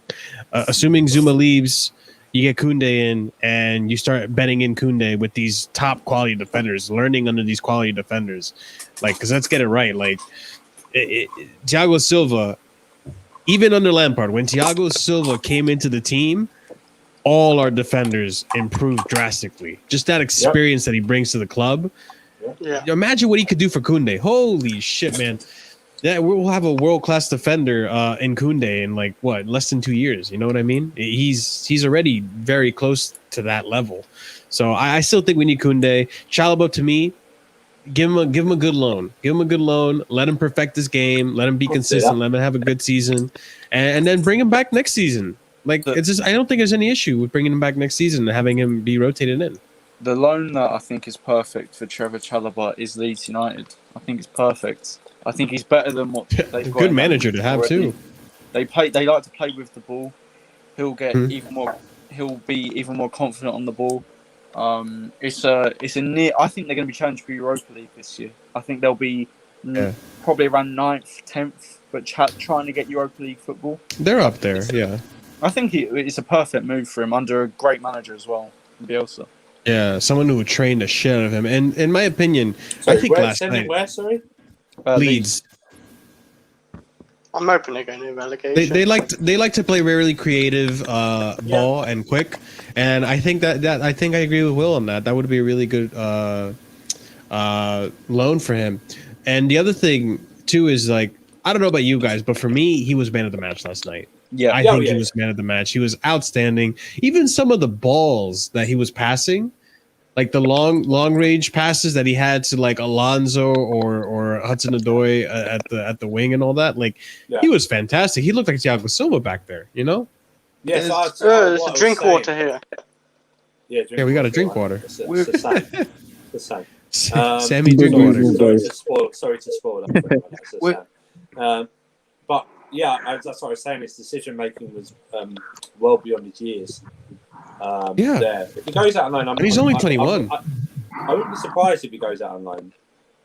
Assuming Zuma leaves, you get Koundé in and you start betting in Koundé with these top quality defenders, learning under these quality defenders. Like, because let's get it right. Like, Thiago Silva, even under Lampard, when Thiago Silva came into the team, all our defenders improved drastically. Just that experience that he brings to the club. Yeah. Imagine what he could do for Koundé. Holy shit, man. Yeah, we'll have a world-class defender in Koundé in like less than 2 years. You know what I mean? He's already very close to that level. So I still think we need Koundé. Chalobah, to me, give him a good loan. Give him a good loan. Let him perfect his game. Let him be consistent. Let him have a good season, and then bring him back next season. Like, it's just, I don't think there's any issue with bringing him back next season and having him be rotated in. The loan that I think is perfect for Trevoh Chalobah is Leeds United. I think it's perfect. I think he's better than what they've got. Good manager to have already. Too. They like to play with the ball. He'll get even more. He'll be even more confident on the ball. It's a near. I think they're going to be challenged for Europa League this year. I think they'll be probably around 9th, 10th, but trying to get Europa League football. They're up there, yeah. I think it's a perfect move for him under a great manager as well, Bielsa. Yeah, someone who trained the shit out of him. And in my opinion, I think last night... Where, sorry? Leeds. I'm hoping they're going to relegation. They like to play really creative ball and quick, and I think that I agree with Will on that. That would be a really good loan for him. And the other thing too is, like, I don't know about you guys, but for me, he was man of the match last night. Yeah, I think he was man of the match. He was outstanding. Even some of the balls that he was passing, like the long range passes that he had to like Alonso or Hudson-Odoi at the wing and all that, like he was fantastic. He looked like Thiago Silva back there, you know? Yes, there's a drink water here. Yeah, we got a drink water. It's the same. Sammy, drink water. Sorry to spoil that. But yeah, that's what I was saying. His decision making was well beyond his years. There. If he goes out on loan, he's only 21. I wouldn't be surprised if he goes out on loan.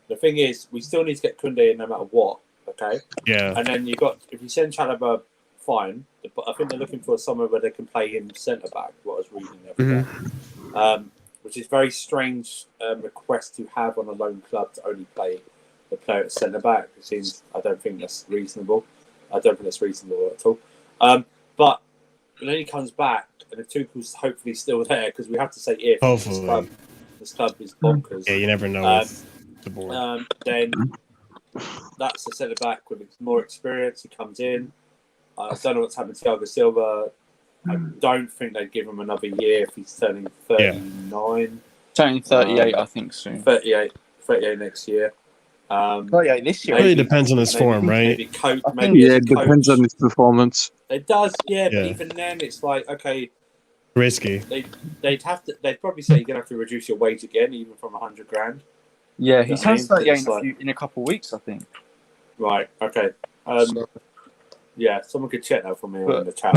The thing is, we still need to get Koundé in no matter what. Okay. Yeah. And then if you send Chalobah, fine. But I think they're looking for somewhere where they can play him centre back. What I was reading the other day. Which is very strange request to have on a loan club to only play the player at centre back. It seems, I don't think that's reasonable. At all. But then he comes back, and if Tuchel's hopefully still there, because we have to say if this club is bonkers. Yeah, you never know with the board. Then that's the centre back with more experience. He comes in. I don't know what's happened to Thiago Silva. I don't think they'd give him another year if he's turning 39. Turning 38, I think, soon. 38 next year. 38 this year. It really depends on his form, right? It depends on his performance. It does, but even then, it's like, okay, risky. They'd probably say you're gonna have to reduce your wage again, even from 100 grand. Yeah, he turns 38 in a couple of weeks, I think. Right. Okay. Yeah, someone could check that for me in the chat.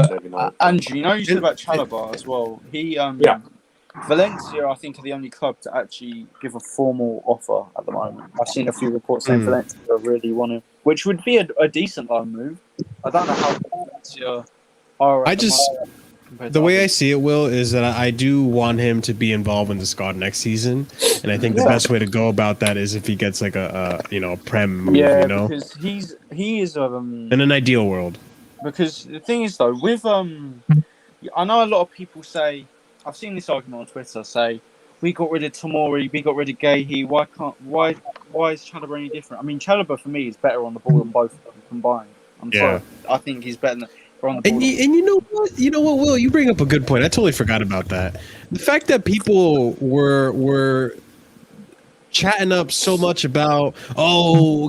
Andrew, you said about Chalobah as well. He, Valencia, I think, are the only club to actually give a formal offer at the moment. I've seen a few reports saying Valencia really want to, which would be a decent loan move. I don't know how Valencia are. The way I see it, Will, is that I do want him to be involved in the squad next season, and I think the best way to go about that is if he gets like a Prem move. Because he is in an ideal world. Because the thing is though, with I know a lot of people say I've seen this argument on Twitter say, we got rid of Tomori, we got rid of Gahey. Why is Chalobah any different? I mean, Chalobah for me is better on the ball than both of them combined. I'm sorry, I think he's better on the ball. And you know what? You know what, Will? You bring up a good point. I totally forgot about that. The fact that people were chatting up so much about,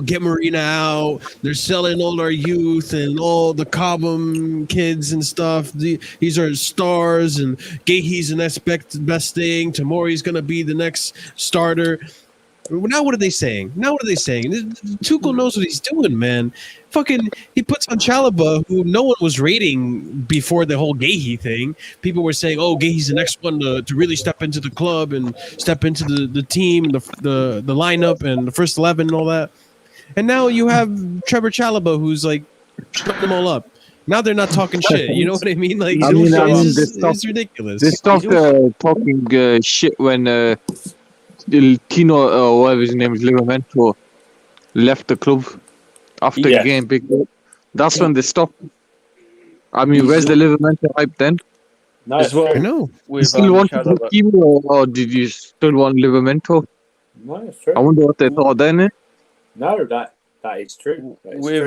get Marina out. They're selling all our youth and all the Cobham kids and stuff. These are stars, and Gahey's the next best thing. Tomori's going to be the next starter. Now what are they saying? Tuchel knows what he's doing, man. Fucking, he puts on Chalobah, who no one was rating before the whole Gahey thing. People were saying, Gahey's the next one to really step into the club and step into the team, the lineup and the first 11 and all that. And now you have Trevoh Chalobah, who's like shutting them all up. Now they're not talking shit. You know what I mean? Like, it's ridiculous. They stopped talking shit when Tino, or whatever his name is, Livramento, left the club after the game. That's when they stopped. I mean, where's the Livramento hype then? No, as well. I know. You still want Tino, or did you still want Livramento? No, it's true. I wonder what they thought then. No, that is true. With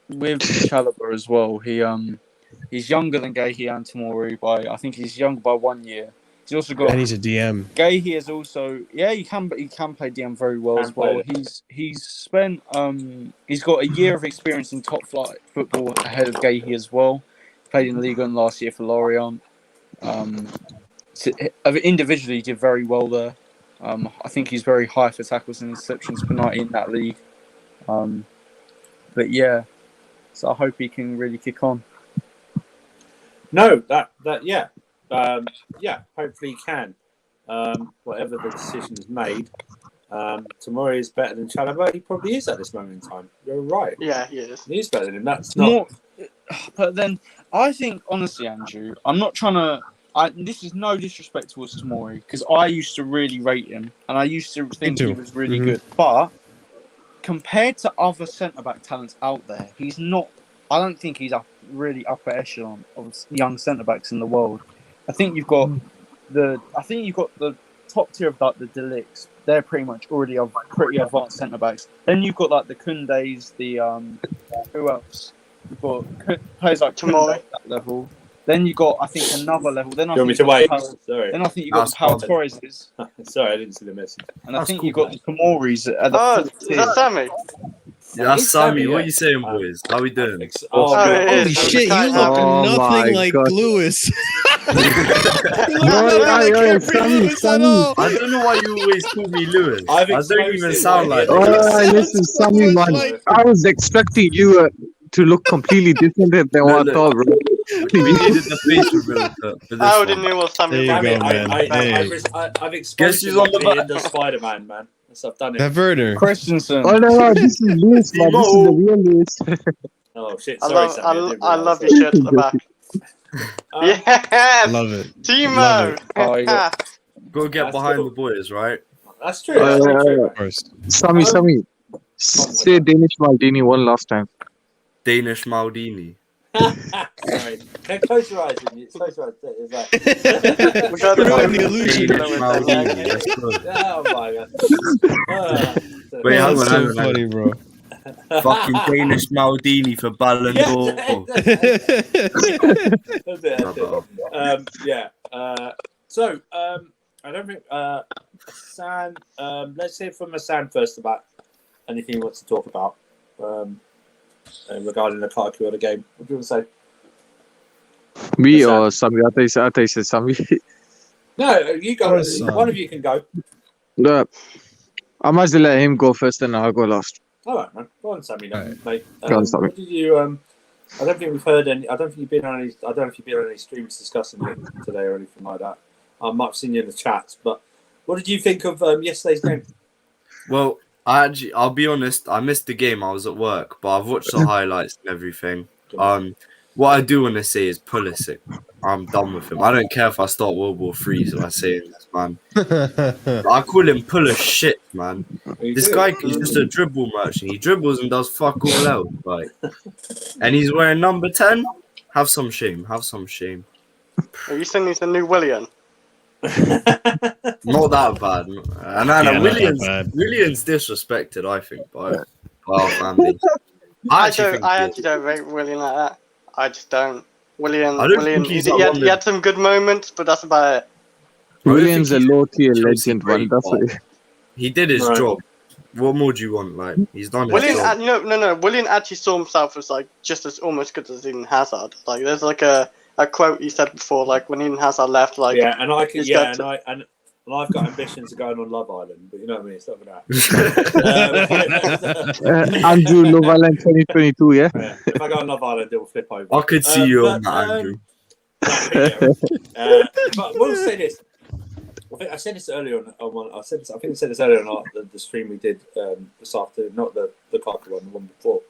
Chalobah as well, he's younger than Gahey and Tomori by, I think he's younger by 1 year. He's also got. And he's a DM. Gahey is also, he can play DM very well as well. He's spent he's got a year of experience in top flight football ahead of Gahey as well. Played in the Liga last year for Lorient. Individually, he did very well there. I think he's very high for tackles and interceptions per night in that league. But yeah, so I hope he can really kick on. No, hopefully he can. Whatever the decision is made. Tomori is better than Chalobah. He probably is at this moment in time. You're right. Yeah, he is. He is better than him. That's not. But then I think, honestly, Andrew, I'm not trying to. This is no disrespect towards Tomori, because I used to really rate him and I used to think he was really good. But compared to other centre-back talents out there, he's not. I don't think he's really upper echelon of young centre-backs in the world. I think you've got the top tier of like the Delicts. They're pretty much already pretty advanced centre backs. Then you've got like the Kundes, who else? You've got players like Kunde at that level. Then you got, I think, another level. Then I think you got Sorry. Then I think you got the Pau Torreses. Sorry, I didn't see the message. And I think you got the Tomoris at the is that Sammy? Yeah, that's Sammy. What are you saying, boys? How we doing? Holy shit, you look nothing like Lewis. Sammy. I don't know why you always call me Lewis. I don't even sound like Lewis. Listen, Sammy, man. I was expecting you to look completely different than what I thought, bro. We needed the face reveal for this I already knew what Sammy was. I've exposed you on the back. The Spider-Man, man. I've done it. That Werner. Christensen. Oh no, this is Lewis, man. This is the real Lewis. Oh shit! Sorry, Sammy. I love your shirt at the back. Yes! Love it. Timo! Go get behind the boys, right? That's true. Of course. Sammy. Say Danish Maldini one last time. Danish Maldini. Sorry. Close your eyes. Close your eyes. It's like... We got the illusion. Danish Maldini. Oh my god. Wait, hang on. So funny, bro. Fucking Danish Maldini for Ballon d'Or. So, I don't think San. Let's hear from San first about anything he wants to talk about regarding the Lukaku or the game. What do you want to say? Me or Sammy? I thought you said Sammy. No, you go. One of you can go. No, I might as well let him go first, and I'll go last. All right, man. Go on, Sammy. Then, mate. Go on, Sammy. What did you? I don't think we've heard any. I don't think you've been on any. I don't know if you've been on any streams discussing it today or anything like that. I might have seen you in the chats, but what did you think of yesterday's game? Well, I'll be honest. I missed the game. I was at work, but I've watched the highlights and everything. What I do want to say is Pulisic. I'm done with him. I don't care if I start World War III, so I say this, man. I call him Puller shit, man. This guy is just a dribble merchant. He dribbles and does fuck all else, like. And he's wearing number 10. Have some shame. Have some shame. Are you saying he's the new Willian? Not that bad. And Yeah, not that Williams, bad. Williams disrespected, I think, by our family. I think actually don't rate Willian like that. I just don't. Willian, I don't think he's like he had some good moments, but that's about it. Williams a low tier Chelsea legend, man. great, That's but what. he did his Right. job. What more do you want? Like, he's done his Willian, job. no. Willian actually saw himself as like just as almost good as Eden Hazard. Like, there's like a quote he said before, like when Eden Hazard left, like Yeah, and I can. he's Yeah, got and I've got ambitions of going on Love Island, but you know what I mean. It's not gonna happen. Andrew Love Island 2022, yeah. Yeah, if I go on Love Island, it will flip over. I could see you on but, that, Andrew. But we'll say this. I think I said this earlier on one. I think I said this earlier on the stream we did this afternoon, not the Lukaku one, the one before.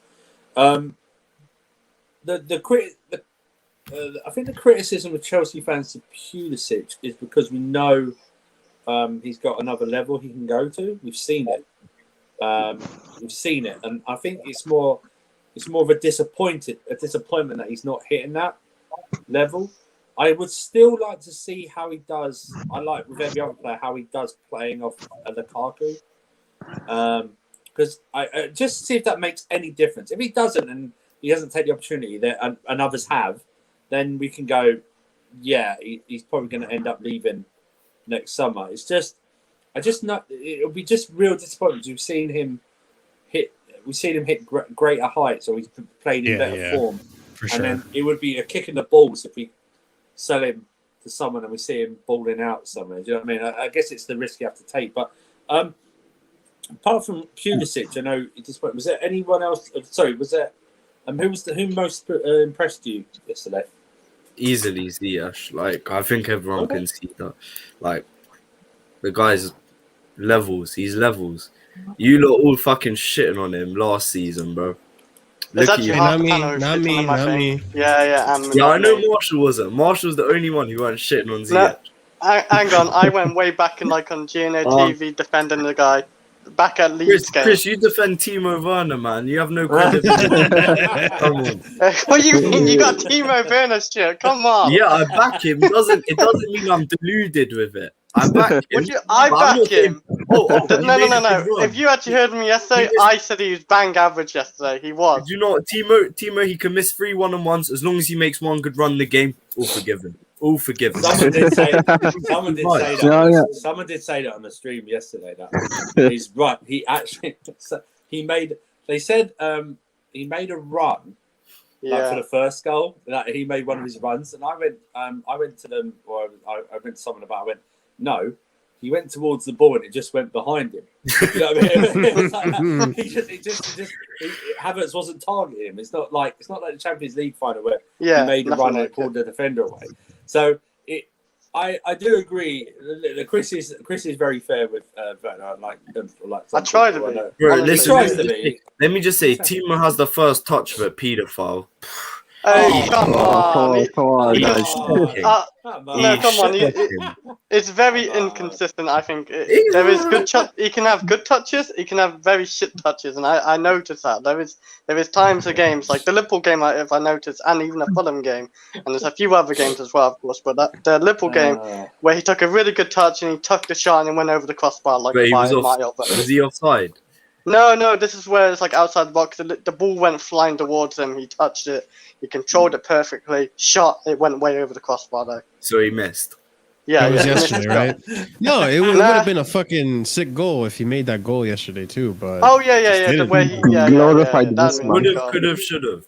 I think the criticism of Chelsea fans to Pulisic is because we know he's got another level he can go to. We've seen it. And I think it's more of a disappointment that he's not hitting that level. I would still like to see how he does. I like with every other player how he does playing off Lukaku, because I just see if that makes any difference. If he doesn't and he doesn't take the opportunity that and others have, then we can go. Yeah, he's probably going to end up leaving next summer. It's just, it'll be just real disappointment. We've seen him hit greater heights, or he's played in better form. For and sure. then it would be a kick in the balls if we sell him to someone and we see him balling out somewhere. Do you know what I mean? I guess it's the risk you have to take. But apart from Pulisic, I know it just was there anyone else? Sorry, was there? Who most impressed you yesterday? Easily Ziyech. Like, I think everyone can see that. Like, the guy's levels. He's levels. You lot all fucking shitting on him last season, bro. There's Look at actually you. half Not the me, panel who not shits me, on him, I not think. me. Yeah, Yeah, I know Marshall wasn't. Marshall's the only one who weren't shitting on Ziyech. Hang on, I went way back in like on GNA TV defending the guy. Back at Leeds game. Chris, you defend Timo Werner, man. You have no credibility. Come on. What do you mean? You got Timo Werner's shirt? Come on. Yeah, I back him. It doesn't mean I'm deluded with it. I back him. I but I'm back not saying- him. Oh, you made a No. good run. If you actually heard me yesterday, I said he was bang average yesterday. He was. Do you know what, Timo, he can miss 3 1-on-1s as long as he makes one good run in the game. All forgiven. All forgiven. Someone did say that. Someone did say that on the stream yesterday. That he's right. He actually They said he made a run for the first goal. That he made one of his runs, and I went to them, or I went to someone about. I went, no. He went towards the ball and it just went behind him. You know what I mean? It was like that. Havertz wasn't targeting him. It's not like the Champions League final where he made a run and pulled the defender away. So I do agree. Chris is very fair with Werner. I tried to be. Bro, Honestly. let me just say, Timo has the first touch of a paedophile. Hey, come on. Come on, He's guys. shocking. No, come on. It's very inconsistent, I think. There is good he can have good touches, he can have very shit touches, and I noticed that. There is times of games, like the Liverpool game, if I noticed, and even the Fulham game, and there's a few other games as well, of course, but the Liverpool game, where he took a really good touch and he tucked the shot and went over the crossbar like But he by was a mile. Was he offside? No, this is where it's like outside the box. The ball went flying towards him, he touched it, he controlled it perfectly, shot, it went way over the crossbar though. So he missed. Yeah, That was yeah. yesterday, right? No, it would have been a fucking sick goal if he made that goal yesterday too. But Oh yeah. The way Glorified that'd this been man. really cool. Could have, should have.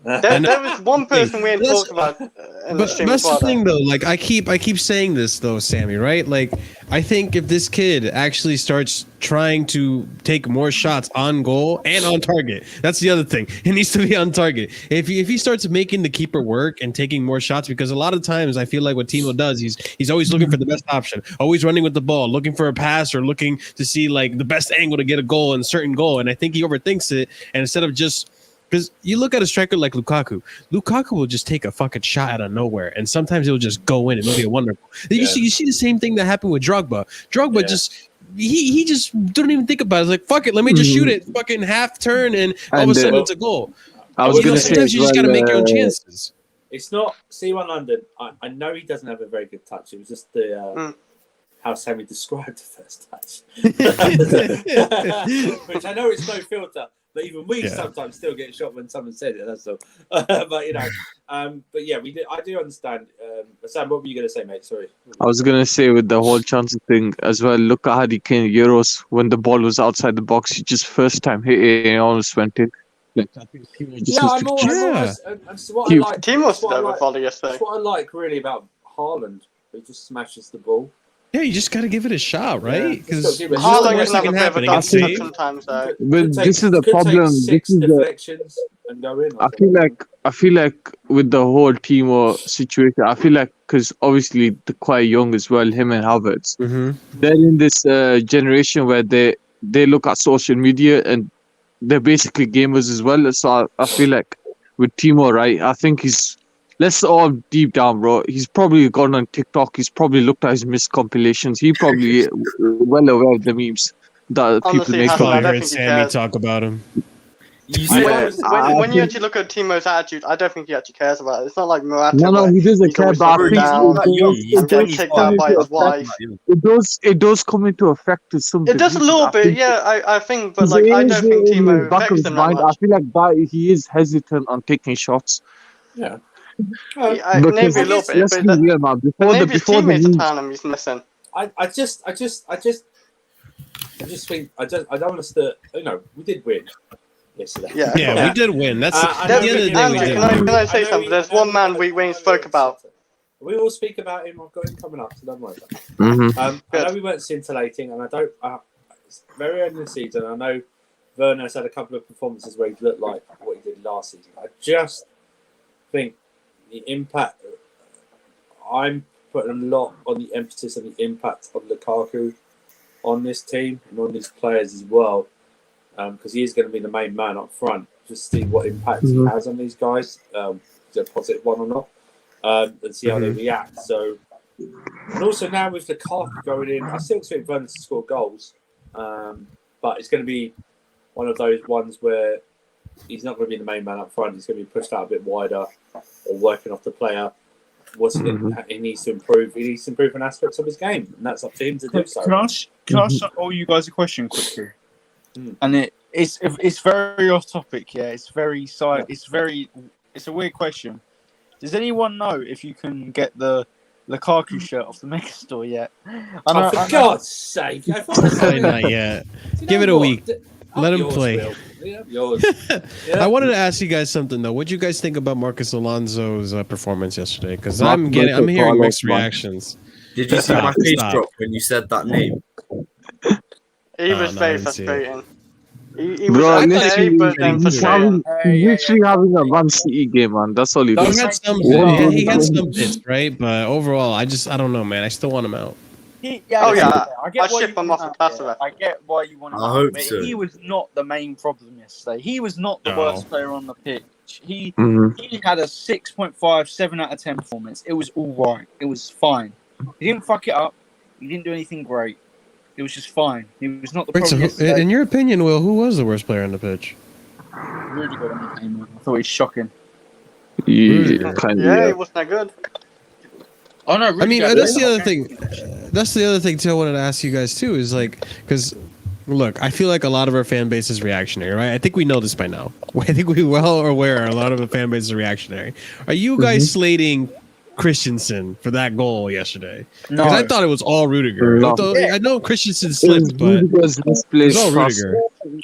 There was one person we didn't talk about in the But stream that's as well. the thing, though. Like I keep saying this, though, Sammy. Right? Like I think if this kid actually starts trying to take more shots on goal and on target, that's the other thing. It needs to be on target. If he starts making the keeper work and taking more shots, because a lot of times I feel like what Timo does, he's always looking for the best option, always running with the ball, looking for a pass or looking to see like the best angle to get a goal and a certain goal. And I think he overthinks it. And instead of just because you look at a striker like Lukaku will just take a fucking shot out of nowhere, and sometimes it'll just go in and it'll be a wonderful. You see the same thing that happened with Drogba. Drogba just he just didn't even think about it. It's like, fuck it, let me just shoot it, fucking half turn, and all of a sudden it's a goal. I was gonna say sometimes you just gotta make your own chances. It's not C1 London. I know he doesn't have a very good touch. It was just the how Sammy described the first touch, which I know it's no filter. But even we sometimes still get shot when someone said it. That's all. But you know, but yeah, we do. I do understand. Sam, what were you going to say, mate? Sorry. I was gonna say with the whole chances thing as well. Look at Harry Kane Euros when the ball was outside the box. He just first time hit it and almost went in. Like, I think Timo just what I like. Timo's did a volley yesterday. That's what I like really about Haaland. He just smashes the ball. Yeah, you just got to give it a shot, right? Because Haaland doesn't have a bit of a dance sometimes. But this is the problem. This is deflections and go in. I feel like with the whole Timo situation, I feel like because obviously they're quite young as well, him and Havertz. They're in this generation where they look at social media and they're basically gamers as well. So I feel like with Timo, right? I think he's. Let's all deep down, bro. He's probably gone on TikTok. He's probably looked at his missed compilations. He probably well aware of the memes that people make. I heard Sammy talk about him. When you actually look at Timo's attitude, I don't think he actually cares about it. It's not like Morata. No, he doesn't care about it. Getting kicked out by his wife. It does come into effect to some degree. It does a little bit, yeah. I think, but like I don't think Timo affects him that much. I feel like that he is hesitant on taking shots. Yeah. Maybe a little bit, but maybe his teammates are telling him he's missing. I just think I don't want us to. You know, we did win yesterday. Yeah, we did win. That's at the end of the day. We did. Can I say something? There's one man we ain't spoke about. We will speak about him. I've got him coming up, so don't worry about it. I know we weren't scintillating, and I don't. It's very early in the season. I know Werner has had a couple of performances where he looked like what he did last season. I just think the impact. I'm putting a lot on the emphasis on the impact of Lukaku on this team and on these players as well, because he is going to be the main man up front. Just see what impact he has on these guys, is it a positive one or not, and see how they react. So, and also now with Lukaku going in, I still expect Werner to score goals, but it's going to be one of those ones where he's not going to be the main man up front. He's going to be pushed out a bit wider or working off the player. He needs to improve. He needs to improve in aspects of his game, and that's up to him to do so. Can I ask all you guys a question quickly? And it's very off topic. Yeah, it's a weird question. Does anyone know if you can get the Lukaku shirt off the Mega Store yet? For God's sake! Probably not yet. Give it a week. Let him play. Yours. I wanted to ask you guys something though. What do you guys think about Marcos Alonso's performance yesterday? Because I'm hearing mixed reactions. Did you see my face drop when you said that name? He was very frustrating. He was okay, but then frustrating. He's literally having a Man City game, man. That's all he does. He had some bits, right? But overall, I don't know, man. I still want him out. I ship him off the passer. I get why you want to. I hope so. He was not the main problem yesterday. He was not the worst player on the pitch. He had a 6.5, 7 out of 10 performance. It was all right. It was fine. He didn't fuck it up. He didn't do anything great. It was just fine. He was not the problem yesterday. In your opinion, Will, who was the worst player on the pitch? Rudiger when he came on. I thought he was shocking. Yeah, he wasn't that good. Oh no! I mean, that's the other thing. That's the other thing too. I wanted to ask you guys too. Is like, because look, I feel like a lot of our fan base is reactionary, right? I think we know this by now. I think we well are aware a lot of the fan base is reactionary. Are you guys slating Christensen for that goal yesterday? No, because I thought it was all Rudiger. No. I know Christensen slipped, but it was all Rudiger.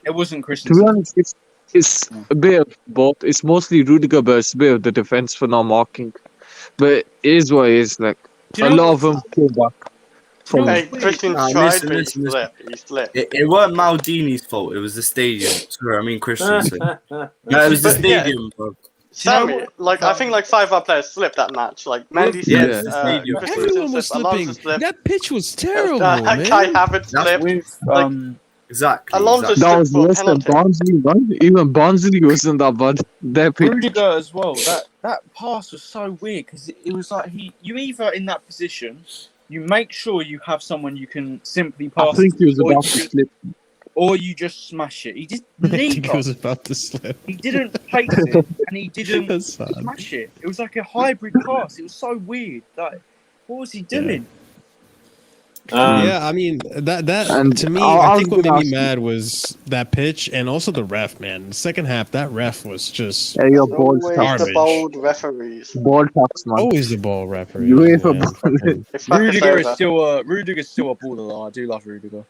It wasn't Christensen. To be honest, it's a bit of both. It's mostly Rudiger, but it's a bit of the defense for not marking. But it is what it is. Like a lot of them pull back. Christian tried, but he slipped. It weren't Maldini's fault. It was the stadium. Sorry, I mean Christensen. No, it was the stadium, bro. Sammy, I think 5 of our players slipped that match. Like Mendy slipped, everyone was slipping. That pitch was terrible, man. Kai Havertz slipped. Exactly. Alonso that was worse than Barnsley, man. Even Barnsley wasn't that bad. Rudiger as well. That pass was so weird because it was like you either in that position, you make sure you have someone you can simply pass. I think he was about to slip. or you just smash it. He just I think he neither. was about to slip. He didn't place it, and he didn't That's sad. smash it. It was like a hybrid pass. It was so weird. Like, what was he doing? Yeah, I mean that And to me, I I was think what made gonna me ask you- mad was that pitch and also the ref. Man, the second half, that ref was just Yeah, your ball Always tax. the bold referees. Ball tax, man. always the ball referee. UEFA man. ball. Fucking- They fuck us Rudiger is over. still a baller though. I do love Rudiger.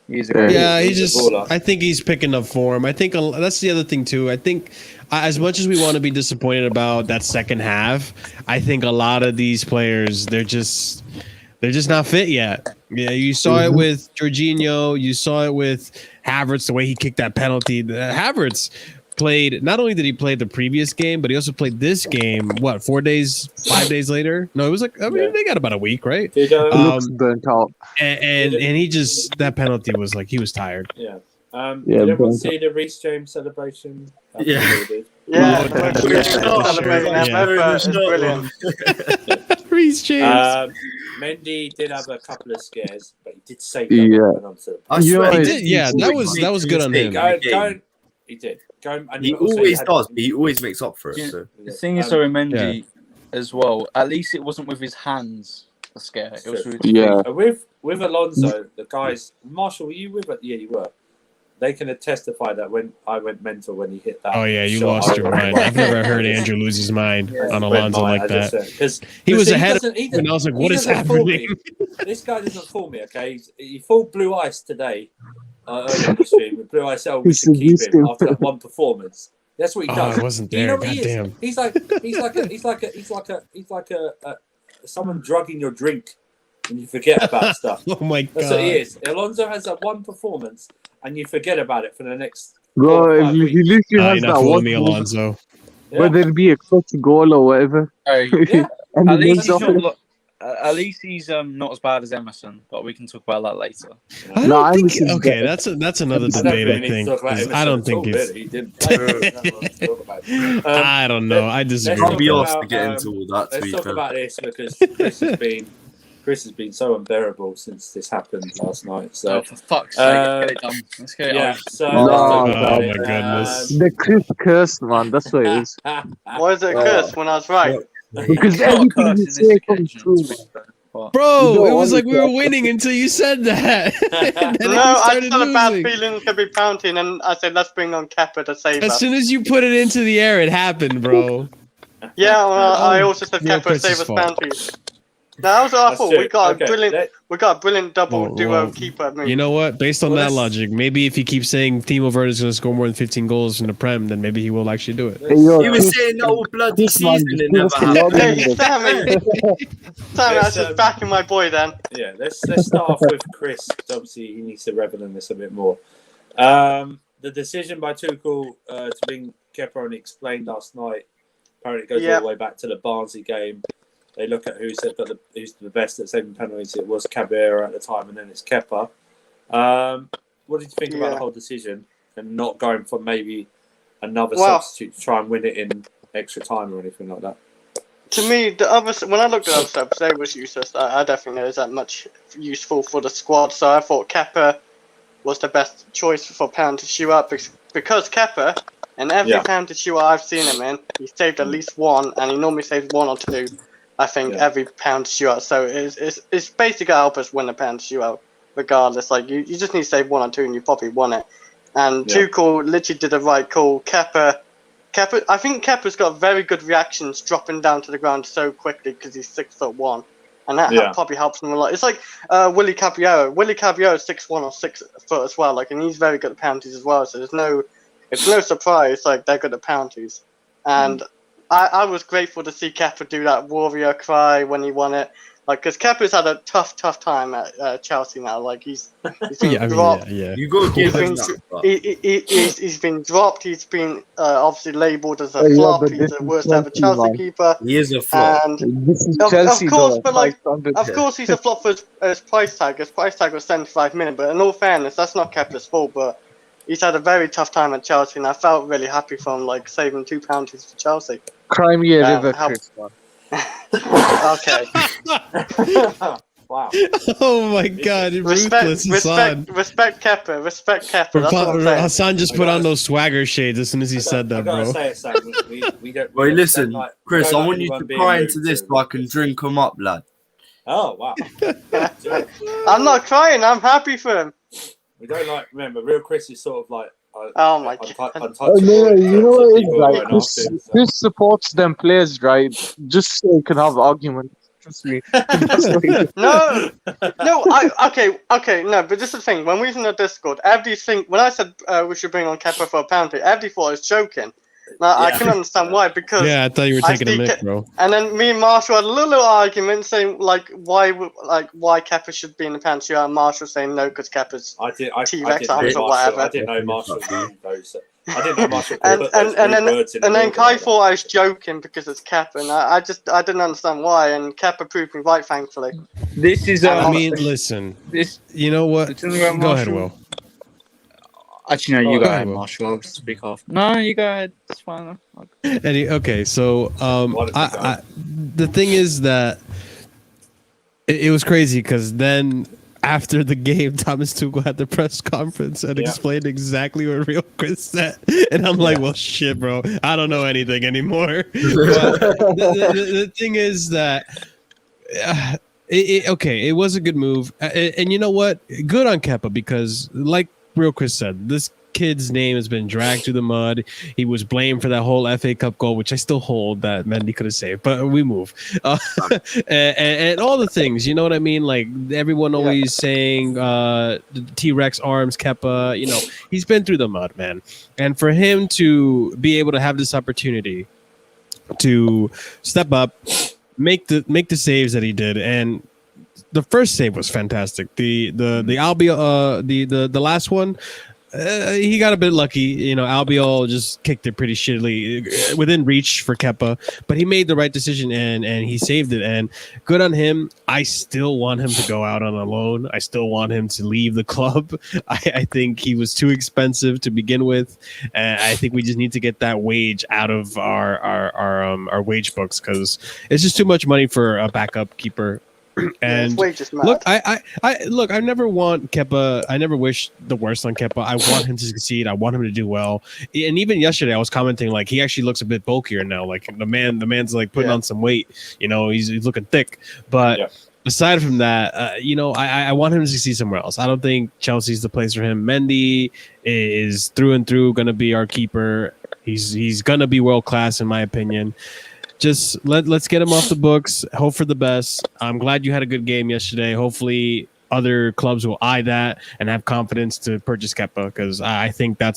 He's a Yeah. great. Yeah, he He's a just. baller. I think he's picking up form. I think that's the other thing too. I think as much as we want to be disappointed about that second half, I think a lot of these players they're just not fit yet. Yeah, you saw it with Jorginho. You saw it with Havertz. The way he kicked that penalty. Havertz played. Not only did he play the previous game, but he also played this game. What 4 days, 5 days later? No, it was like they got about a week, right? Did, Looks burnt out. And he just that penalty was like he was tired. yeah. Yeah, Did everyone but- see the Reece James celebration? I Yeah. think they did. Yeah, Oh, the yeah. celebrating that Yeah. effort is brilliant. Reece James. Mendy did have a couple of scares, but he did save Yeah. them. And I'm sort of- I You swear know, He it- did, yeah. That was good on him. He did. And He also always had- does, but he always makes up for it. Yeah. So. The thing is, though, with Mendy as well. At least it wasn't with his hands. The scare. It was with his Yeah. With Alonso, the guys, Marshall, were you with it? Yeah, you were. They can testify that when I went mental when he hit that. Oh yeah, you shot, lost I your was- mind. I've never heard Andrew lose his mind on Alonso like that. Because He was ahead of doesn't- me, and I was like, he "What is doesn't fool happening?" me. This guy doesn't fool me. Okay, he full blue ice today. Earlier in the stream with blue ice. Oh, we should keep him after that one performance. That's what he Oh, does. I wasn't You there. know what he is? Goddamn. He's like a someone drugging your drink, and you forget about stuff. Oh my That's what he god. is. Alonso has that one performance, and you forget about it for the next. Bro, 4 or 5 he weeks. literally You're has not that fooling one, me, Alonso. Yeah. whether it be a clutch goal or whatever. Yeah. And At he least makes he's up not. for- At least he's not as bad as Emerson, but we can talk about that later. I No, don't I think. understand Okay, that. that's another I don't debate. really I need to think. talk about 'cause him I don't at think all, he's. really. He didn't play. Talk about it. I don't know. I disagree. let's Can't be talk asked to about, get into all that. To Let's be talk fair. about this because Chris has been so unbearable since this happened last night. So So for fuck's sake, let's get it done. Let's get it yeah, over. so No, let's talk oh about my it. goodness. The Chris curse, man. That's what it is. Why is it a curse when I was right? Because It's not a everything curse you in say this comes occasion, true. to be fair, but- Bro, You don't it was want like to we were talk. winning until you said that. And then No, we I started just had a bad losing. feeling to be pouting, and I said, let's bring on Kepa to save As us. soon as you put it into the air, it happened, bro. Yeah, well, I Oh, also said yeah, Kepa Chris's save us fault. bounties. No, that was our That's fault. true. We got Okay, a brilliant, we got a brilliant double Well, duo well, keeper move. You know what? Based on Well, that let's- logic, maybe if he keeps saying Timo Werner is going to score more than 15 goals in the Prem, then maybe he will actually do it. Hey, yo, He was Chris, saying that all bloody Chris, man, season. It give us never a happened. login. Hey, Tammy, I was just backing my boy then. Yeah, let's start off with Chris. 'Cause obviously, he needs to revel in this a bit more. The decision by Tuchel to bring Kepa on explained last night. Apparently, it goes all the way back to the Barnsley game. They look at who's the best at saving penalties. It was Vieira at the time, and then it's Kepa. What did you think about the whole decision and not going for maybe another substitute to try and win it in extra time or anything like that? To me, when I looked at other subs, they was useless. I don't think there was that much useful for the squad. So I thought Kepa was the best choice for penalty shootout because Kepa, in every penalty shootout I've seen him in, he saved at least one, and he normally saves one or two. I think every penalty shootout. So it's basically help us win a penalty shootout, regardless. Like you just need to save one or two, and you probably won it. And Tuchel literally did the right call. Kepa, I think Kepa's got very good reactions dropping down to the ground so quickly because he's 6'1", and that probably helps him a lot. It's like Willy Caballero. Willy Caballero is 6'1" or 6 foot as well. Like, and he's very good at penalties as well. So it's no surprise like they're good at penalties. And I was grateful to see Kepa do that warrior cry when he won it. Like, because Kepa's had a tough time at Chelsea now. Like, he's been dropped. You got to give him that. But He's been dropped. He's been obviously labelled as a flop. He's the worst ever Chelsea keeper. he is a flop. And This is of Chelsea, course, though. but like, Like, of course, he's a flop for his price tag. His price tag was 75 million. But in all fairness, that's not Kepa's fault. But he's had a very tough time at Chelsea, and I felt really happy for him, like saving 2 penalties for Chelsea. Crimea River, help- Chris, man. Okay. Wow. Oh my God! Ruthless Hassan. Respect Kepa. Respect Kepa. That's what I'm saying. Hassan just put on those swagger shades as soon as he said that, I gotta bro. say it, Sam. We don't. Wait, listen, don't like, Chris, don't I like want you anyone to being cry rude into this to so I can drink them up, lad. Oh wow. I'm not crying. I'm happy for him. We don't like. Remember, real Chris is sort of like. Oh my God. Untouchable. No, in you terms know of what it people is, right? going Chris, after him, so. Chris supports them players, right? Just so he can have arguments. Trust me. That's what he does. No, okay, no, but this is the thing. When we was in the Discord, when I said we should bring on Kepa for a penalty, everybody thought I was joking. Now, I can understand why, because Yeah, I thought you were taking a mic, bro. and then me and Marshall had a little argument saying why Kepa should be in the penalty, and Marshall saying no because Kepa's T-Rex arms or whatever. I didn't know Marshall knew those. I didn't know Marshall could and put those words in. and then Kai thought I was joking because it's Kepa, and I didn't understand why, and Kepa proved me right, thankfully. This is. I mean, listen. This. You know what? Go ahead, Will. Actually, no, you go go ahead, ahead, Will. Marshall. I'll speak off. No, you go ahead. It's fine. Okay, so the thing is that it was crazy because then after the game, Thomas Tuchel had the press conference and explained exactly what Real Chris said, and I'm like, well, shit, bro, I don't know anything anymore. But the thing is that. It was a good move, and you know what? Good on Kepa because, like Real Chris said, this kid's name has been dragged through the mud. He was blamed for that whole FA Cup goal, which I still hold that Mendy could have saved, but we move. And all the things, you know what I mean? Like everyone always saying T-Rex arms, Kepa, you know, he's been through the mud, man. And for him to be able to have this opportunity to step up, make the saves that he did, and the first save was fantastic. The Albiol, the last one, he got a bit lucky. You know, Albiol just kicked it pretty shittily within reach for Kepa, but he made the right decision and he saved it. And good on him. I still want him to go out on a loan. I still want him to leave the club. I think he was too expensive to begin with. And I think we just need to get that wage out of our wage books because it's just too much money for a backup keeper. And look, I never want Kepa. I never wish the worst on Kepa. I want him to succeed. I want him to do well. And even yesterday, I was commenting like he actually looks a bit bulkier now. Like the man's like putting on some weight. You know, he's looking thick. But aside from that, you know, I want him to succeed somewhere else. I don't think Chelsea's the place for him. Mendy is through and through going to be our keeper. He's going to be world class in my opinion. Just let's get him off the books. Hope for the best. I'm glad you had a good game yesterday. Hopefully other clubs will eye that and have confidence to purchase Kepa because I think that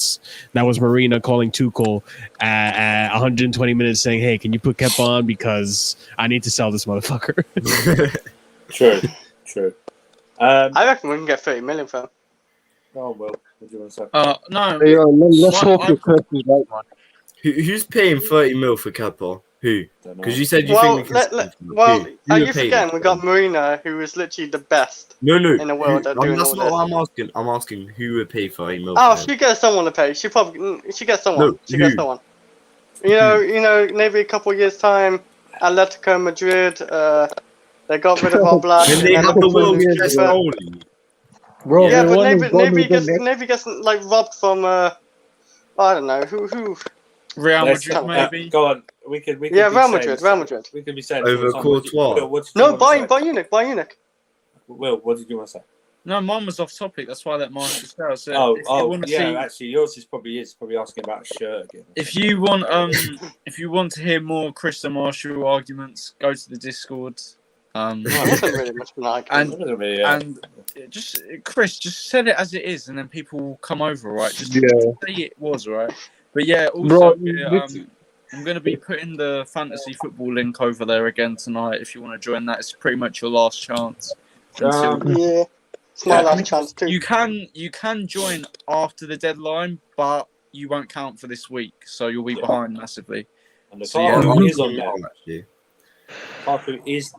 was Marina calling Tuchel at 120 minutes saying, hey, can you put Kepa on because I need to sell this motherfucker. True. I reckon we can get 30 million for him. Oh, well. What do you want to say? No. Yeah, let's hope your Chris is right, man. Who's paying 30 mil for Kepa? Who? Because you said you think we can are you forgetting we got Marina, who is literally the best in the world at doing that's all not this. what I'm asking. I'm asking who would pay 30 mil. Oh, she gets someone to pay. She gets someone. No, she gets someone. You know, maybe a couple of years time, Atletico Madrid. They got rid of Oblak. And they have the world's best goalie. Bro, yeah, but maybe gets like robbed from I don't know who. Real Madrid, maybe. Go on. We could Real Madrid. We could be saying over Courtois. No, buy Unic. Will, what did you want to say? No, mine was off topic. That's why I let Marshall start. So actually, yours is probably asking about a shirt again. If you want to hear more Chris and Marshall arguments, go to the Discord. It wasn't really much of an argument. And just Chris, just said it as it is, and then people will come over, right? Just say it was right. But yeah, also I'm going to be putting the fantasy football link over there again tonight. If you want to join that, it's pretty much your last chance. It's my last chance too. You can join after the deadline, but you won't count for this week, so you'll be behind massively. And the Lukaku is on there.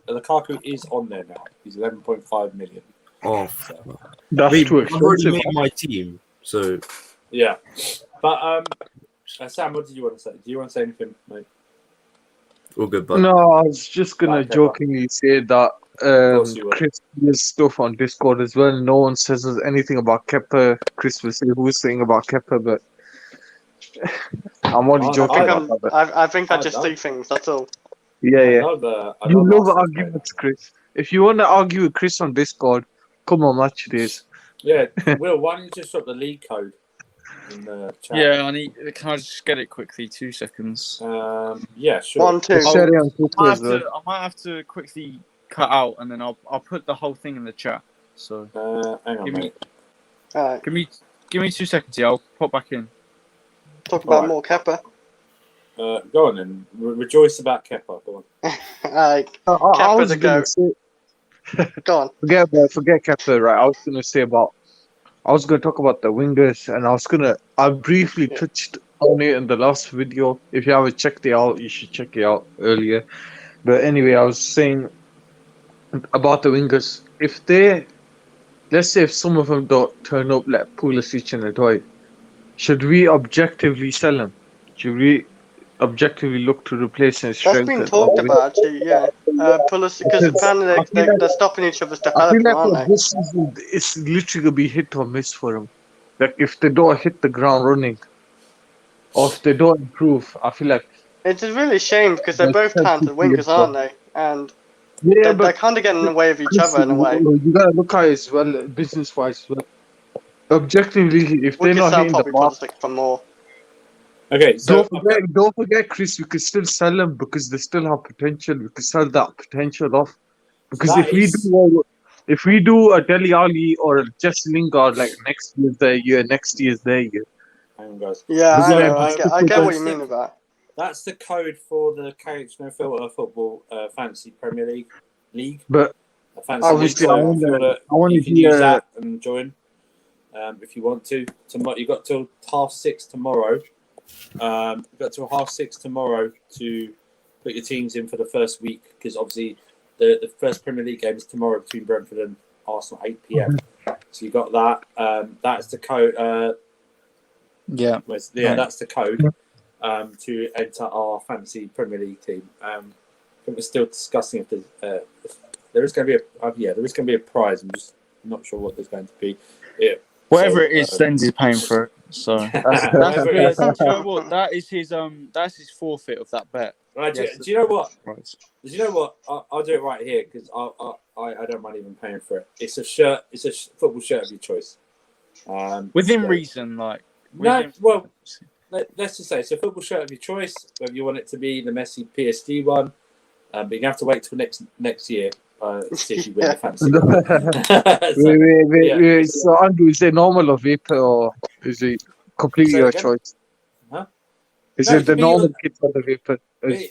Lukaku is on there now. He's 11.5 million. Oh, that's too expensive. I've already made my team, so yeah. But Sam, what did you want to say? Do you want to say anything, mate? All good, bud. No, I was just gonna jokingly say that course you will. Chris does stuff on Discord as well. No one says anything about Kepa. Chris will say who's saying about Kepa, but I'm only I joking think about that. But I think I I just don't. see things. That's all. yeah, I yeah. love You love Arsenal's arguments, Chris. If you want to argue with Chris on Discord, come on, match days. Yeah, Will, why don't you just drop the league code in the chat? Yeah, can I just get it quickly? 2 seconds. Yeah, sure. 1, 2. Share it on Twitter I as well. might have to quickly cut out, and then I'll put the whole thing in the chat. So Hang on, give me mate. Alright. give me 2 seconds. Yeah, I'll pop back in. Talk about Alright. more Kepa. Go on then. Rejoice about Kepa. Go on. Alright. I Kepa was the gonna goat. say, Go on. forget Kepa, right? I was gonna say I was gonna talk about the wingers, and I briefly touched on it in the last video. If you haven't checked it out, you should check it out earlier. But anyway, I was saying about the wingers. Let's say if some of them don't turn up like Pulisic and Adoy, should we objectively sell them? Should we objectively look to replace and That's strengthen? been talked about, actually, yeah. Pulisic, because apparently I feel they're stopping each other's I feel development, aren't like they? this season it's literally gonna be hit or miss for them. Like if they don't hit the ground running, or if they don't improve, I feel like It's a really shame because they're both talented wingers, aren't they? And they're kind of getting in the way of each other in a way. You gotta look at it as well, business wise. Well. Objectively, if We they're could not sell hitting the probably mark, Pulisic for more. Okay, so don't forget, Chris. We could still sell them because they still have potential. We could sell that potential off. Because That if we do a Dele Alli or just Lingard, like next year's their year, next year's their year. hang on, guys. Yeah, I So, know. I get what you mean with that. That's the code for the KH No Filter Football Fantasy Premier League. But Fantasy obviously, League. I want You to can hear use that and join if you want to. You've got till 6:30 tomorrow. You've got till 6:30 tomorrow to put your teams in for the first week because obviously the first Premier League game is tomorrow between Brentford and Arsenal 8 p.m. So you got that. That's the code. That's the code to enter our fantasy Premier League team. I think we're still discussing if there is going to be a prize. I'm just not sure what there's going to be. Yeah. Whatever it is, Slendz is paying for it. So do you know what? That's his forfeit of that bet. Right, do you know what? Do you know what? I'll do it right here because I don't mind even paying for it. It's a shirt. It's a football shirt of your choice. Within reason, like. Well, let's just say it's a football shirt of your choice. Whether you want it to be the Messi PSG one, but you have to wait till next year. See if you win the fantasy. Wait. So, Andrew, is it normal or vapor, or is it completely your choice? Huh? Is it the normal kit or the vapor?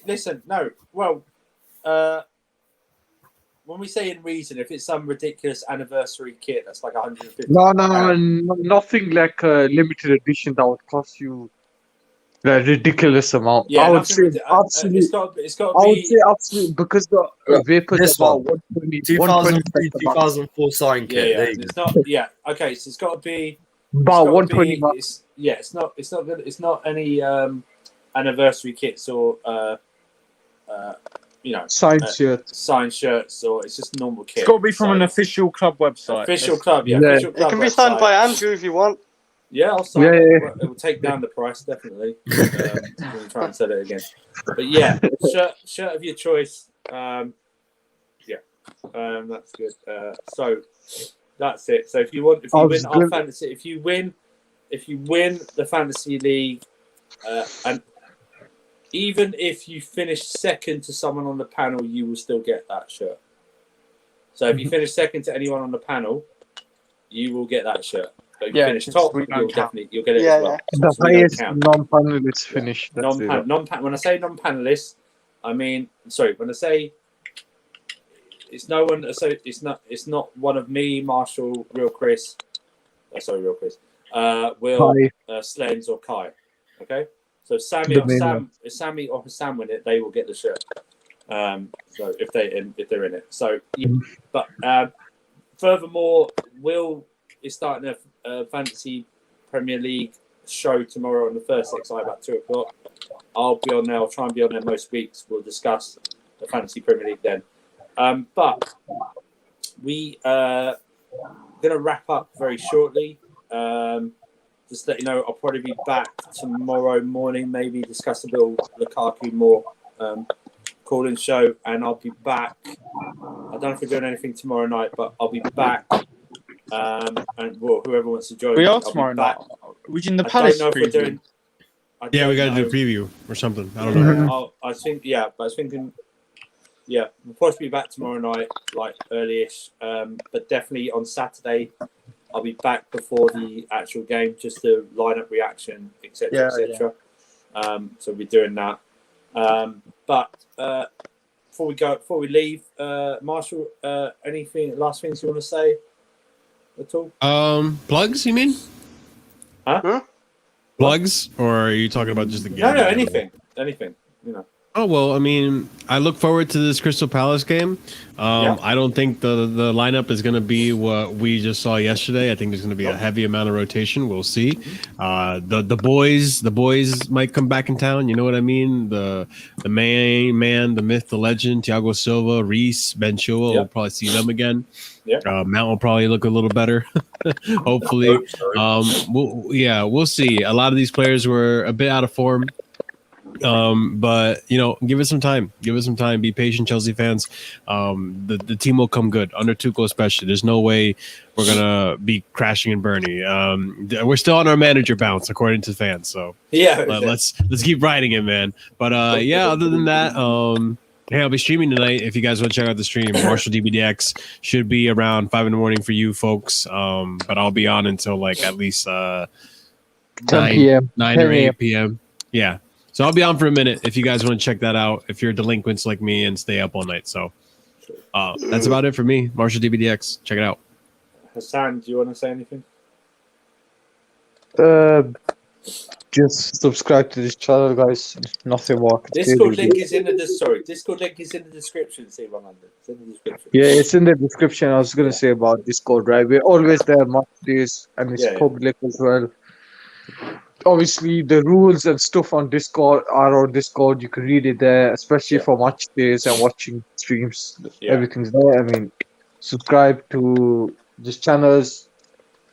Listen, no. Well, when we say in reason, if it's some ridiculous anniversary kit that's like 150. No, nothing like a limited edition that would cost you a ridiculous amount. Yeah, I would say absolutely. It's got to be. I would say absolutely because the vapor is about 120. 2003, 2004 sign kit. Yeah. It's not. Yeah. Okay. So it's got to be about 120. It's not good. It's not any anniversary kits or signed shirts, or it's just normal kit. It's got to be from an official club website. Official club it can be signed by Andrew if you want. Yeah, I'll sign it. It will take down the price, definitely. We'll try and sell it again. But yeah, shirt of your choice. That's good. So that's it. So if you win our fantasy, if you win the fantasy league, and even if you finish second to someone on the panel, you will still get that shirt. So if you finish second to anyone on the panel, you will get that shirt. But if you finish top, you'll get it as well. The highest non-panelist finish. When I say non-panelist, I mean when I say it's no one. So it's not one of me, Marshall, Real Chris. Will, Slendz, or Kai. Okay. So if Sammy or Sam win it, they will get the shirt. So if they're in it. So, but furthermore, Will is starting a fantasy Premier League show tomorrow on the first XI about 2:00. I'll be on there. I'll try and be on there most weeks. We'll discuss the fantasy Premier League then. But we going to wrap up very shortly. Just let you know, I'll probably be back tomorrow morning, maybe discuss a bit of Lukaku more, call-in show, and I'll be back. I don't know if we're doing anything tomorrow night, but I'll be back. And well, whoever wants to join, We are I'll tomorrow be back. night. We're in the I Palace don't know if we're preview. doing. Yeah, we got to do a preview or something. I don't know. I think, yeah, but I was thinking, yeah, we'll possibly be back tomorrow night, like early-ish. But definitely on Saturday, I'll be back before the actual game, just to line up reaction, etc., etc. So we'll be doing that. But before we leave, Marshall, anything last things you want to say at all? Plugs? You mean? Huh? Plugs, or are you talking about just the game? No, anything. You know. Oh well, I mean, I look forward to this Crystal Palace game. I don't think the lineup is going to be what we just saw yesterday. I think there's going to be a heavy amount of rotation. We'll see. The boys might come back in town. You know what I mean? The main man, the myth, the legend, Thiago Silva, Reece, Ben Chilwell. We'll probably see them again. Mount will probably look a little better. Hopefully. We'll see. A lot of these players were a bit out of form. But you know, give it some time. Be patient, Chelsea fans. The team will come good under Tuchel, especially. There's no way we're gonna be crashing and burning. We're still on our manager bounce, according to fans. So let's keep riding it, man. But other than that, I'll be streaming tonight. If you guys want to check out the stream, Marshalldbdx should be around 5 a.m. for you folks. But I'll be on until like at least 10 p.m. 9 or 8 p.m. Yeah. So I'll be on for a minute if you guys want to check that out, if you're delinquents like me and stay up all night. So that's about it for me. Marshalldbdx. Check it out. Hassan, do you want to say anything? Just subscribe to this channel, guys. Nothing more. Discord link is in the description. See, it's in the description. Yeah, it's in the description. I was gonna say about Discord, right? We're always there, match days, and it's public as well. Obviously, the rules and stuff on Discord are on Discord. You can read it there, especially for match days and watching streams. Everything's there. I mean, subscribe to these channels.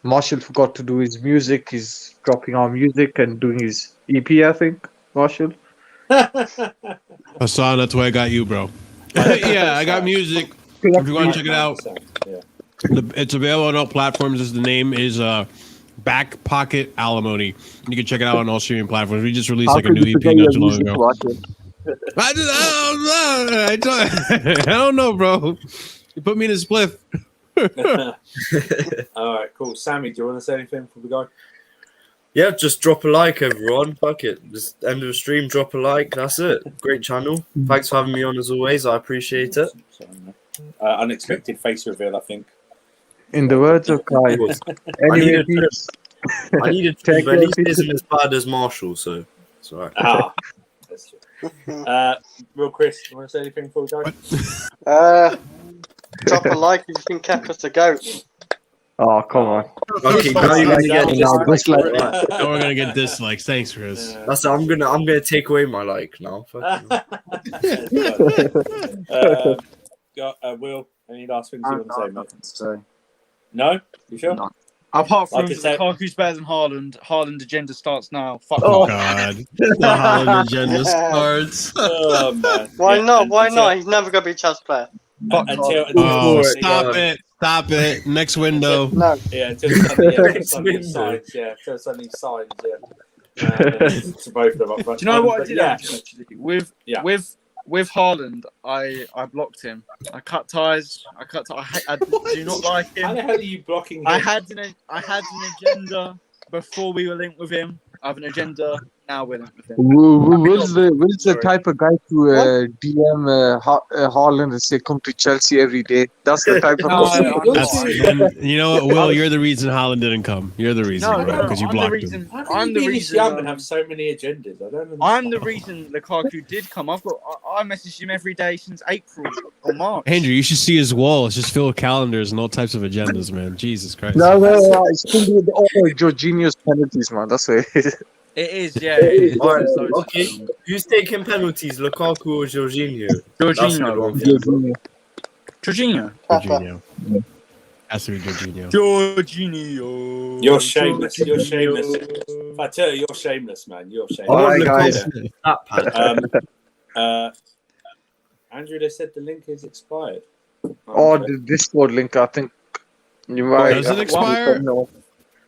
Marshall forgot to do his music. He's dropping our music and doing his EP, I think. Marshall. Hassan, that's why I got you, bro. Yeah, I got music. If you want to check it out, it's available on all platforms. The name is Back Pocket Alimony. You can check it out on all streaming platforms. We just released like a new EP not too long ago. I don't know, bro. You put me in a spliff. All right, cool. Sammy, do you want to say anything before we go? Yeah, just drop a like, everyone. Fuck it. Just end of the stream, drop a like. That's it. Great channel. Thanks for having me on as always. I appreciate it. Unexpected face reveal, I think. In the words of Kai. Anyway, I needed to, but at least it isn't as bad as Marshall, so it's all right. That's true. Real Chris, you want to say anything before we go? Drop a like if you think Kepa's a goat. Oh, come on. Okay, now you're gonna get dislike. Now we're gonna get dislikes. Thanks, Chris. That's I'm gonna take away my like now. Will, any last things you want to say, mate? Nothing to say. No? You sure? No. Apart from Like I said- Lukaku's better than Haaland. Haaland agenda starts now. Fuck Oh off. God, the Haaland agenda starts. Oh, man. Why Yeah, not? Why until- not? He's never gonna be Chelsea player. Until Oh, Sunday, stop it! Next window. No. until Sunday signs. Yeah, until Sunday signs. Yeah. To both of them up front. Do you know what I But did yeah. actually? With Haaland, I blocked him. I cut ties. I do not like How him. the hell are you blocking him? I had an agenda before we were linked with him. I have an agenda now. We're linked with him. Will's the type of guy to DM Haaland and say, "Come to Chelsea every day." That's the type of person. You know what, Will? You're the reason Haaland didn't come. You're the reason, bro, because you I'm the blocked reason. him. How can I'm you the be this reason. young and have so many agendas? I don't understand. I'm the reason Lukaku did come. I messaged him every day since April or March. Andrew, you should see his wall. It's just filled with calendars and all types of agendas, man. Jesus Christ. No, it's still with all Jorginho's penalties, man. That's it. It is, yeah. It is. Alright, okay. Who's taking penalties, Lukaku or Jorginho? Jorginho. That's a good one. Jorginho. Jorginho. Has to be Jorginho. Jorginho. You're shameless. You're shameless. If I tell you, you're shameless, man. You're shameless. I want Alright, guys. Lukaku that pad. Andrew, they said the link is expired. Oh, Okay. the Discord link, I think you might. Does it expire? No.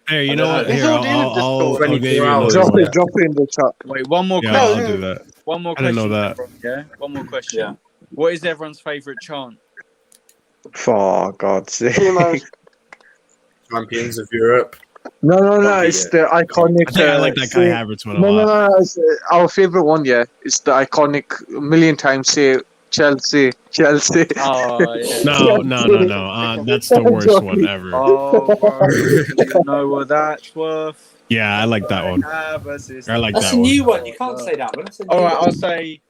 Hey, you know what? It's Here, all in the I'll Discord. give you 24 another hours. Drop one. it, drop it in the chat. Wait, one more Yeah, question. I'll do that. One more I didn't question. know that. everyone, yeah, one more question. Yeah. What is everyone's favourite chant? For God's sake. Teamos. Champions of Europe. No, Can't it's beat the iconic. I think I like that Kai Havertz one a lot. No, it's our favorite one. Yeah, it's the iconic. A million times say Chelsea. Oh, yeah. No. That's the worst one ever. Oh, bro, you know what that's worth. Yeah, I like that one. Havertz. I like That's that a one. new one. You can't say that one. That's a new All right, one. I'll say.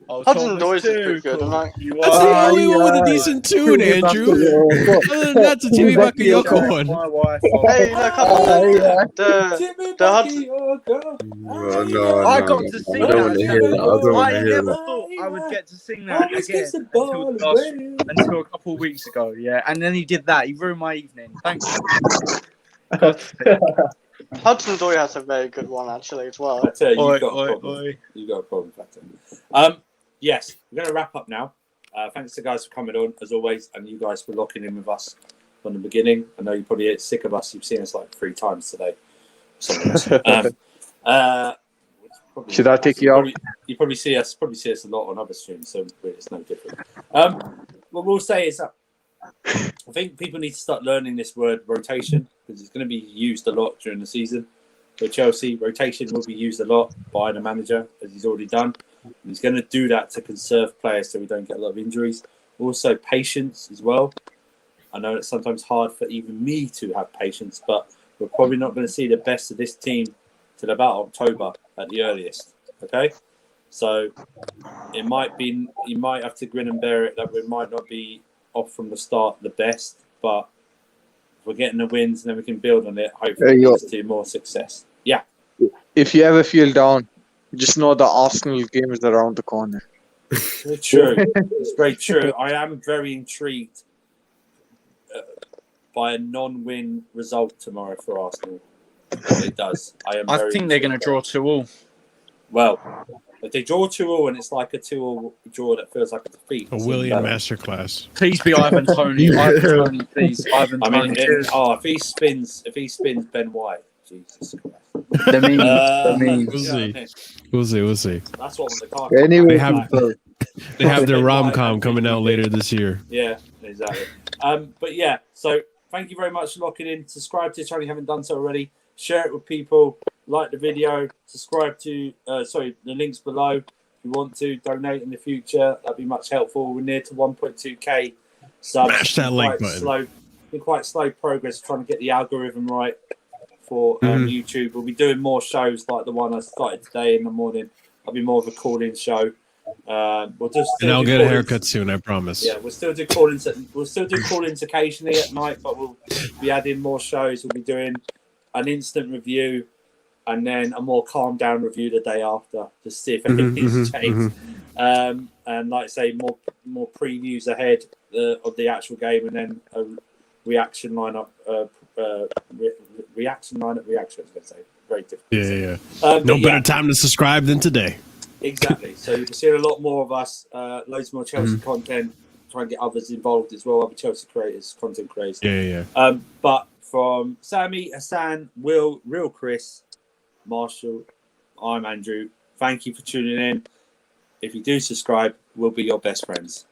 Hudson-Odoi is pretty good, isn't it? You That's are the only one with a decent tune, Andrew. Other than that, it's a Timmy Bakayoko one. my wife. Hey, no, come on. Jimmy The Hudson. Bakayoko. No, I got to sing I don't that. want to hear that. I don't want I to hear never that. thought I would get to sing that Always again gives the ball away. until a couple of weeks ago. Yeah, and then he did that. He ruined my evening. Thanks. Hudson-Odoi has a very good one, actually, as I well. tell you, Oi, you've got a oi, problem. oi. You've got a problem, Fatter. Yes, we're going to wrap up now. Thanks to guys for coming on, as always, and you guys for locking in with us from the beginning. I know you're probably sick of us. You've seen us like 3 times today. Should I take you out? You probably see us a lot on other streams, so it's no different. What we'll say is that I think people need to start learning this word rotation because it's going to be used a lot during the season. For Chelsea, rotation will be used a lot by the manager, as he's already done. And he's going to do that to conserve players so we don't get a lot of injuries. Also, patience as well. I know it's sometimes hard for even me to have patience, but we're probably not going to see the best of this team till about October at the earliest. Okay? So it might be, you might have to grin and bear it that we might not be off from the start the best, but if we're getting the wins and then we can build on it, hopefully it leads to more success. Yeah. If you ever feel down, just know the Arsenal game is around the corner. Very true. It's very true. I am very intrigued by a non-win result tomorrow for Arsenal. It does. I think they're going to draw 2-2. Well, if they draw 2-2 and it's like a 2-2 draw that feels like a defeat. A William masterclass. Please be Ivan Toney. Ivan Toney, please. Ivan I mean, Toney. if he spins Ben White, Jesus Christ. The meme. We'll see. That's what the car. Anyway, They have their rom-com coming out later this year. Yeah, exactly. But yeah, so thank you very much for locking in. Subscribe to the channel if you haven't done so already. Share it with people. Like the video. Subscribe to the links below. If you want to donate in the future, that'd be much helpful. We're near to 1.2k subs. Smash that like button. Been quite slow progress trying to get the algorithm right for YouTube. We'll be doing more shows like the one I started today in the morning. I'll be more of a call-in show. We'll just and I'll get a haircut soon, I promise. Yeah, we'll still do call-ins. We'll still do call-ins occasionally at night, but we'll be adding more shows. We'll be doing an instant review and then a more calm down review the day after, just to see if anything's changed. And like I say, more previews ahead of the actual game, and then a reaction lineup. Reaction. I was going to say very difficult. Yeah. No better time to subscribe than today. Exactly. So you'll be seeing a lot more of us. Loads more Chelsea content. Try and get others involved as well. Other Chelsea creators, content creators. Yeah. But from Sammy, Hassan, Will, Real Chris, Marshall, I'm Andrew. Thank you for tuning in. If you do subscribe, we'll be your best friends.